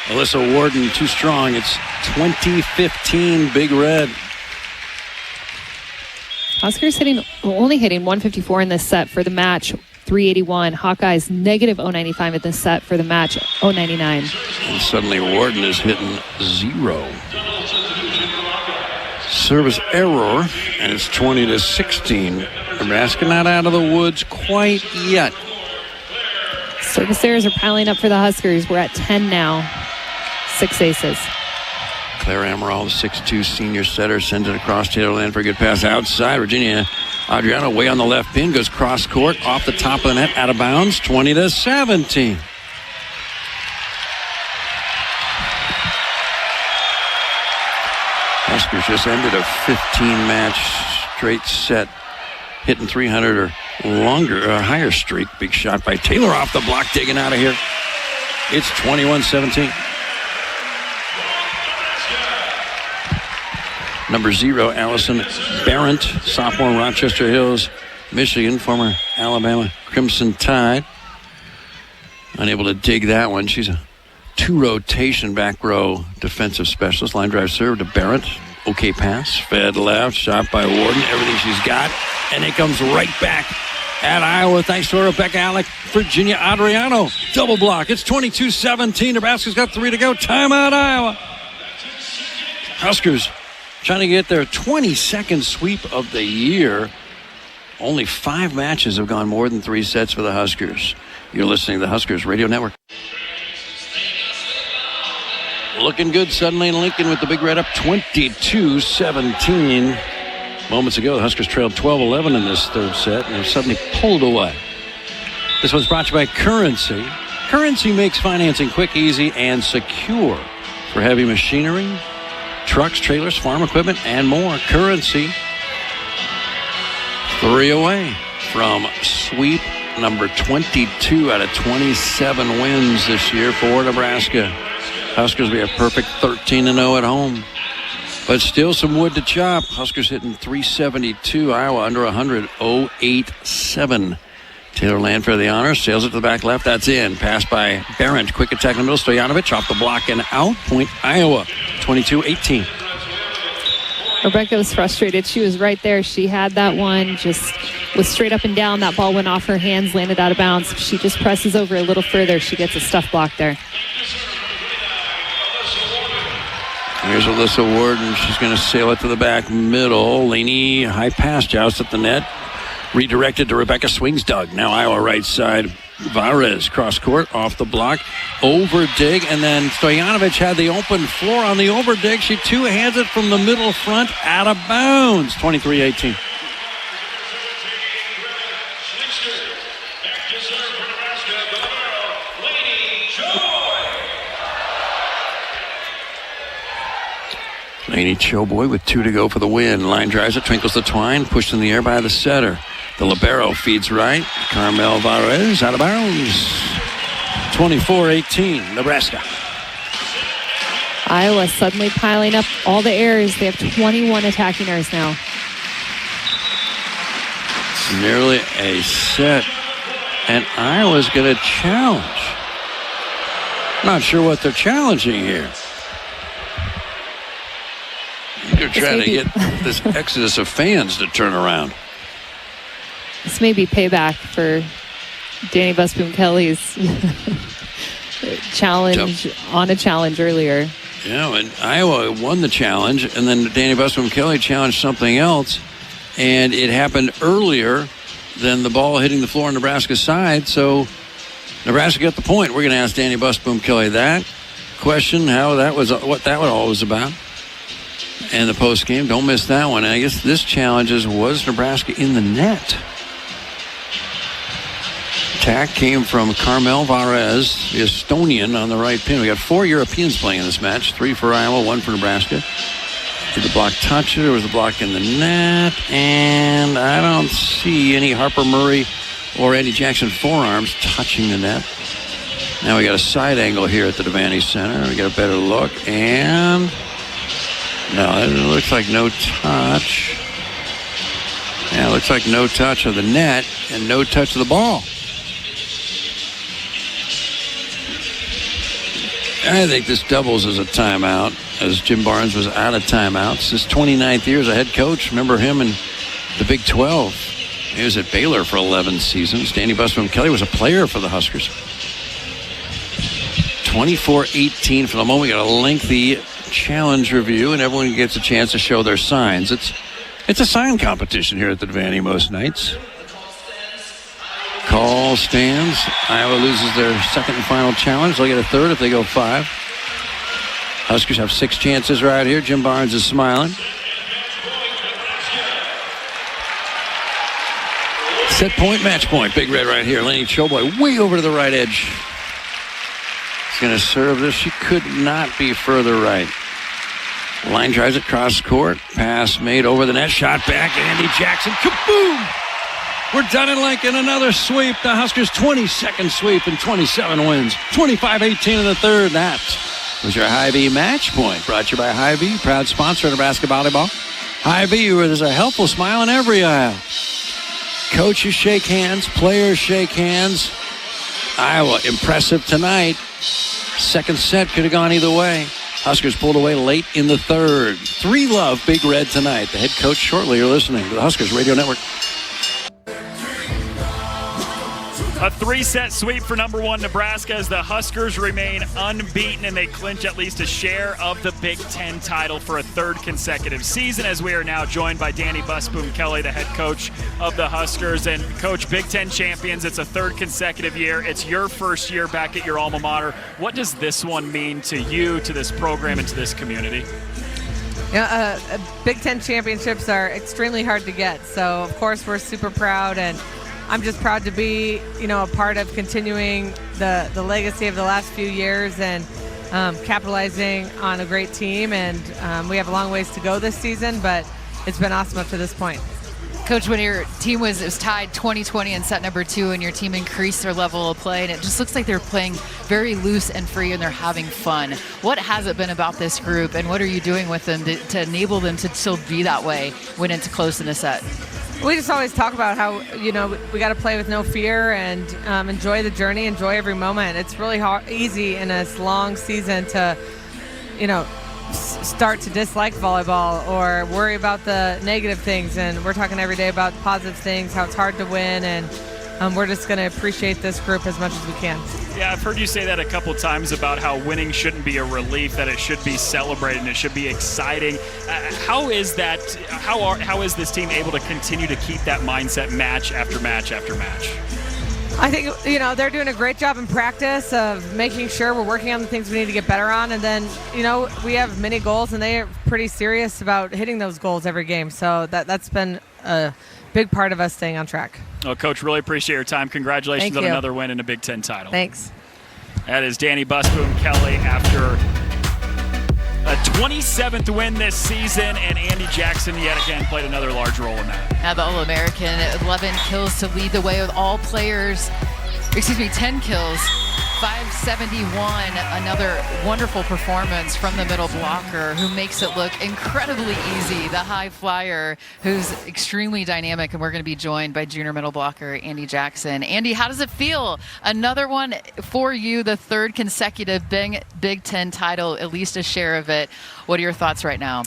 Alyssa Warden too strong. It's 20-15 Big Red. Huskers only hitting 154 in this set for the match, 381. Hawkeyes negative 095 at this set for the match, 099. And suddenly Warden is hitting 0. Service error, and it's 20-16. Nebraska not out of the woods quite yet. Service errors are piling up for the Huskers. We're at 10 now. 6 aces. Claire Amaral, the 6'2 senior setter, sends it across Taylor Land for a good pass outside. Virginia Adriano way on the left pin, goes cross court, off the top of the net, out of bounds, 20-17. Huskers just ended a 15-match straight set, hitting 300 or longer, a higher streak. Big shot by Taylor off the block, digging out of here. It's 21-17. Number 0, Allison Barrett, sophomore, Rochester Hills, Michigan, former Alabama Crimson Tide. Unable to dig that one. She's a 2-rotation back row defensive specialist. Line drive serve to Barrett. Okay pass. Fed left. Shot by Warden. Everything she's got. And it comes right back at Iowa thanks to Rebecca Alec. Virginia Adriano. Double block. It's 22-17. Nebraska's got 3 to go. Timeout, Iowa. Huskers trying to get their 22nd sweep of the year. Only 5 matches have gone more than 3 sets for the Huskers. You're listening to the Huskers Radio Network. Looking good suddenly in Lincoln with the Big Red up 22-17. Moments ago, the Huskers trailed 12-11 in this third set and they're suddenly pulled away. This one's brought to you by Currency. Currency makes financing quick, easy, and secure for heavy machinery, trucks, trailers, farm equipment, and more. Currency. 3 away from sweep number 22 out of 27 wins this year for Nebraska. Huskers be a perfect 13-0 at home. But still some wood to chop. Huskers hitting 372. Iowa under 100. 0-8-7. Taylor Landfair the honors. Sails it to the back left. That's in. Pass by Barrett. Quick attack in the middle. Stojanovic off the block and out. Point Iowa. 22-18. Rebecca was frustrated. She was right there. She had that one. Just was straight up and down. That ball went off her hands, landed out of bounds. If she just presses over a little further, she gets a stuff block there. Here's Alyssa Warden. She's going to sail it to the back middle. Laney, high pass, joust at the net. Redirected to Rebecca. Swings dug. Now Iowa right side. Varez cross court off the block. Over dig. And then Stojanovic had the open floor on the over dig. She two-hands it from the middle front out of bounds. 23-18. Laney Choboy with 2 to go for the win. Line drives it, twinkles the twine, pushed in the air by the setter. The libero feeds right. Carmel Varez out of bounds. 24-18, Nebraska. Iowa suddenly piling up all the errors. They have 21 attacking errors now. It's nearly a set. And Iowa's going to challenge. Not sure what they're challenging here. They're trying to get this exodus of fans to turn around. This may be payback for Danny Busboom-Kelly's challenge on a challenge earlier. Yeah, and Iowa won the challenge, and then Danny Busboom-Kelly challenged something else, and it happened earlier than the ball hitting the floor on Nebraska's side, so Nebraska got the point. We're going to ask Danny Busboom-Kelly that question, how that was, what that was all was about. And the post game, don't miss that one. And I guess this challenge was Nebraska in the net. Attack came from Carmel Varez, the Estonian, on the right pin. We got 4 Europeans playing in this match, 3 for Iowa, 1 for Nebraska. Did the block touch it, or was the block in the net? And I don't see any Harper Murray or Andy Jackson forearms touching the net. Now we got a side angle here at the Devaney Center. We got a better look, and no, it looks like no touch. Yeah, it looks like no touch of the net and no touch of the ball. I think this doubles as a timeout, as Jim Barnes was out of timeouts. His 29th year as a head coach. Remember him in the Big 12. He was at Baylor for 11 seasons. Danny Busboom-Kelly was a player for the Huskers. 24-18 for the moment. We got a lengthy challenge review, and everyone gets a chance to show their signs. It's a sign competition here at the Devaney most nights. Call stands. Iowa loses their second and final challenge. They'll get a third if they go 5. Huskers have 6 chances right here. Jim Barnes is smiling. Set point, match point. Big Red right here. Laney Choboy way over to the right edge. He's going to serve this. She could not be further right. Line drives it cross court. Pass made over the net. Shot back. Andi Jackson. Kaboom! We're done in Lincoln. Another sweep. The Huskers' 22nd sweep and 27 wins. 25-18 in the third. That was your Hy-Vee match point. Brought to you by Hy-Vee, proud sponsor of Nebraska Volleyball. Hy-Vee, where there's a helpful smile in every aisle. Coaches shake hands. Players shake hands. Iowa, impressive tonight. Second set could have gone either way. Huskers pulled away late in the third. 3-love Big Red tonight. The head coach shortly. You're listening to the Huskers Radio Network. A 3-set sweep for number 1 Nebraska as the Huskers remain unbeaten and they clinch at least a share of the Big Ten title for a third consecutive season, as we are now joined by Danny Busboom Kelly, the head coach of the Huskers. And Coach, Big Ten champions, it's a third consecutive year. It's your first year back at your alma mater. What does this one mean to you, to this program, and to this community? Big Ten championships are extremely hard to get. So, of course, we're super proud, and I'm just proud to be, a part of continuing the legacy of the last few years and capitalizing on a great team. And we have a long ways to go this season, but it's been awesome up to this point. Coach, when your team was tied 20-20 in set number 2 and your team increased their level of play, and it just looks like they're playing very loose and free and they're having fun. What has it been about this group, and what are you doing with them to enable them to still be that way when it's close in a set? We just always talk about how, we got to play with no fear and enjoy the journey, enjoy every moment. It's really easy in a long season to, start to dislike volleyball or worry about the negative things. And we're talking every day about positive things, how it's hard to win, and we're just going to appreciate this group as much as we can. Yeah, I've heard you say that a couple times about how winning shouldn't be a relief, that it should be celebrated and it should be exciting. How is that? How is this team able to continue to keep that mindset match after match after match? I think, they're doing a great job in practice of making sure we're working on the things we need to get better on. And then, we have mini goals, and they are pretty serious about hitting those goals every game. So that's been a big part of us staying on track. Well, Coach, really appreciate your time. Congratulations on another win and a Big Ten title. Thanks. That is Danny Busboom Kelly after a 27th win this season, and Andi Jackson yet again played another large role in that. Now the All-American, 11 kills to lead the way with all players. 10 kills, 571. Another wonderful performance from the middle blocker who makes it look incredibly easy. The high flyer who's extremely dynamic, and we're going to be joined by junior middle blocker Andi Jackson. Andi, how does it feel? Another one for you, the third consecutive Big Ten title, at least a share of it. What are your thoughts right now?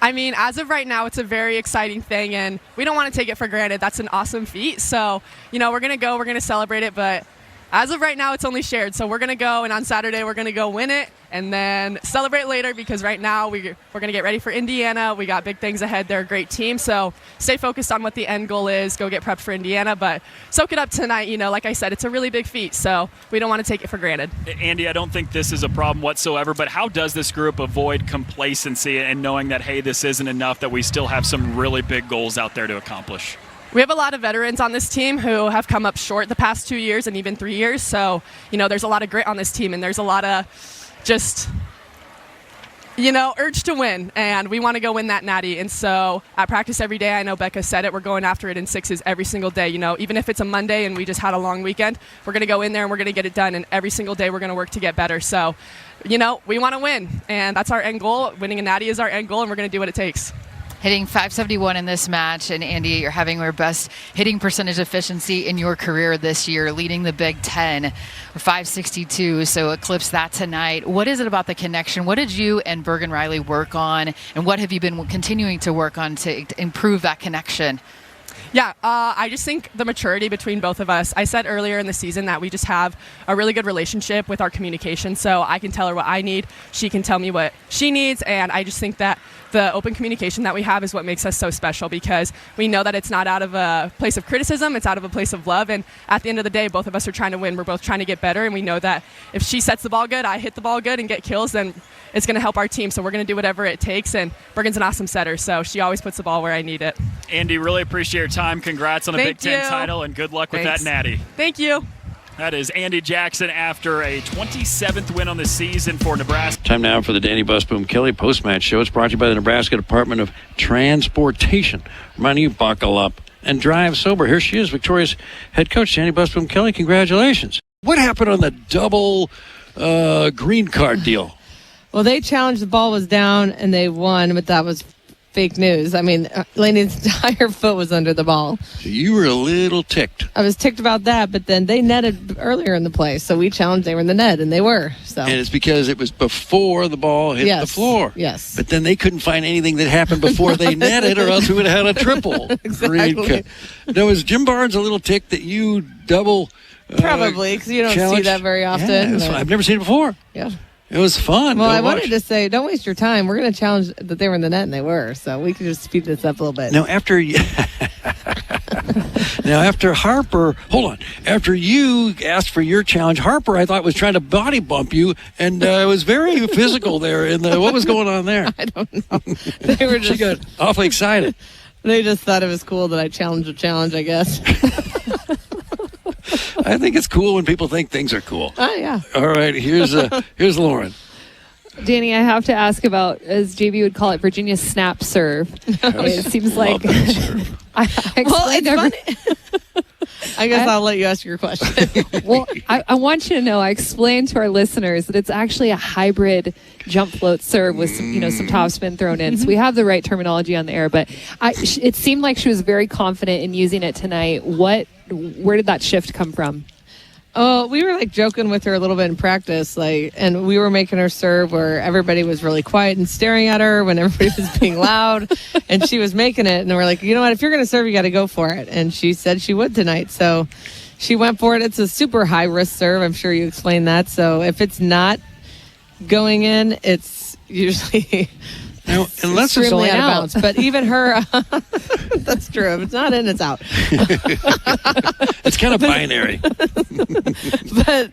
I mean, as of right now, it's a very exciting thing, and we don't want to take it for granted. That's an awesome feat. So, we're going to celebrate it, but as of right now, it's only shared. So we're going to go, and on Saturday, we're going to go win it and then celebrate later, because right now we're going to get ready for Indiana. We got big things ahead. They're a great team. So stay focused on what the end goal is. Go get prepped for Indiana, but soak it up tonight. Like I said, it's a really big feat, so we don't want to take it for granted. Andi, I don't think this is a problem whatsoever, but how does this group avoid complacency and knowing that, hey, this isn't enough, that we still have some really big goals out there to accomplish? We have a lot of veterans on this team who have come up short the past 2 years and even 3 years. So, there's a lot of grit on this team, and there's a lot of just, urge to win. And we want to go win that natty. And so at practice every day, I know Becca said it, we're going after it in sixes every single day. Even if it's a Monday and we just had a long weekend, we're going to go in there and we're going to get it done. And every single day we're going to work to get better. So, we want to win. And that's our end goal. Winning a natty is our end goal, and we're going to do what it takes. Hitting .571 in this match, and Andi, you're having your best hitting percentage efficiency in your career this year, leading the Big Ten, .562, so eclipse that tonight. What is it about the connection? What did you and Bergen Riley work on, and what have you been continuing to work on to improve that connection? Yeah, I just think the maturity between both of us. I said earlier in the season that we just have a really good relationship with our communication, so I can tell her what I need, she can tell me what she needs, and I just think that the open communication that we have is what makes us so special, because we know that it's not out of a place of criticism, it's out of a place of love, and at the end of the day, both of us are trying to win. We're both trying to get better, and we know that if she sets the ball good, I hit the ball good and get kills, then it's going to help our team, so we're going to do whatever it takes, and Bergen's an awesome setter, so she always puts the ball where I need it. Andi, really appreciate your time. Congrats on a Big Ten title, and good luck with that natty. Thank you. That is Andi Jackson after a 27th win on the season for Nebraska. Time now for the Danny Busboom Kelly post-match show. It's brought to you by the Nebraska Department of Transportation. Reminding you, buckle up and drive sober. Here she is, Victoria's head coach, Danny Busboom Kelly. Congratulations. What happened on the double green card deal? Well, they challenged, the ball was down, and they won, but that was fake news. I mean, Lainey's entire foot was under the ball. So you were a little ticked. I was ticked about that, but then they netted earlier in the play, so we challenged, they were in the net, and they were. So. And it's because it was before the ball hit the floor. Yes. But then they couldn't find anything that happened before they netted, or else we would have had a triple. Exactly. Now, was Jim Barnes a little ticked that you double Probably, because you don't see that very often. Yeah, I've never seen it before. Yeah. It was fun. Well, I wanted to say, don't waste your time. We're going to challenge that they were in the net, and they were. So we could just speed this up a little bit. Now, after Harper, hold on. After you asked for your challenge, Harper, I thought, was trying to body bump you, and it was very physical there. What was going on there? I don't know. They were just, she got awfully excited. They just thought it was cool that I challenged a challenge, I guess. I think it's cool when people think things are cool. Oh, yeah. All right, here's Lauren. Danny, I have to ask about, as JB would call it, Virginia's snap serve. It seems like I explained funny. I guess I'll let you ask your question. Well, I want you to know, I explained to our listeners that it's actually a hybrid jump float serve with some topspin thrown in. So we have the right terminology on the air, but it seemed like she was very confident in using it tonight. Where did that shift come from? Oh, we were joking with her a little bit in practice, and we were making her serve where everybody was really quiet and staring at her when everybody was being loud, and she was making it. And we're like, you know what? If you're going to serve, you got to go for it. And she said she would tonight, so she went for it. It's a super high risk serve. I'm sure you explained that. So if it's not going in, it's usually. Now, unless it's extremely out of bounds. But even her, that's true. If it's not in, it's out. It's kind of binary. But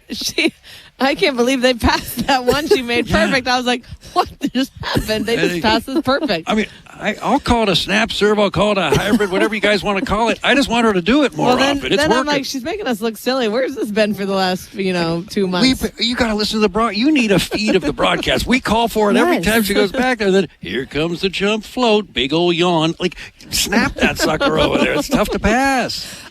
I can't believe they passed that one she made perfect. I was like, what just happened? They just passed this perfect. I mean, I'll call it a snap serve. I'll call it a hybrid, whatever you guys want to call it. I just want her to do it more often. It's then working. I'm like, she's making us look silly. Where's this been for the last, 2 months? You got to listen to the You need a feed of the broadcast. We call for it every time she goes back there. Then here comes the jump float, big old yawn. Snap that sucker over there. It's tough to pass.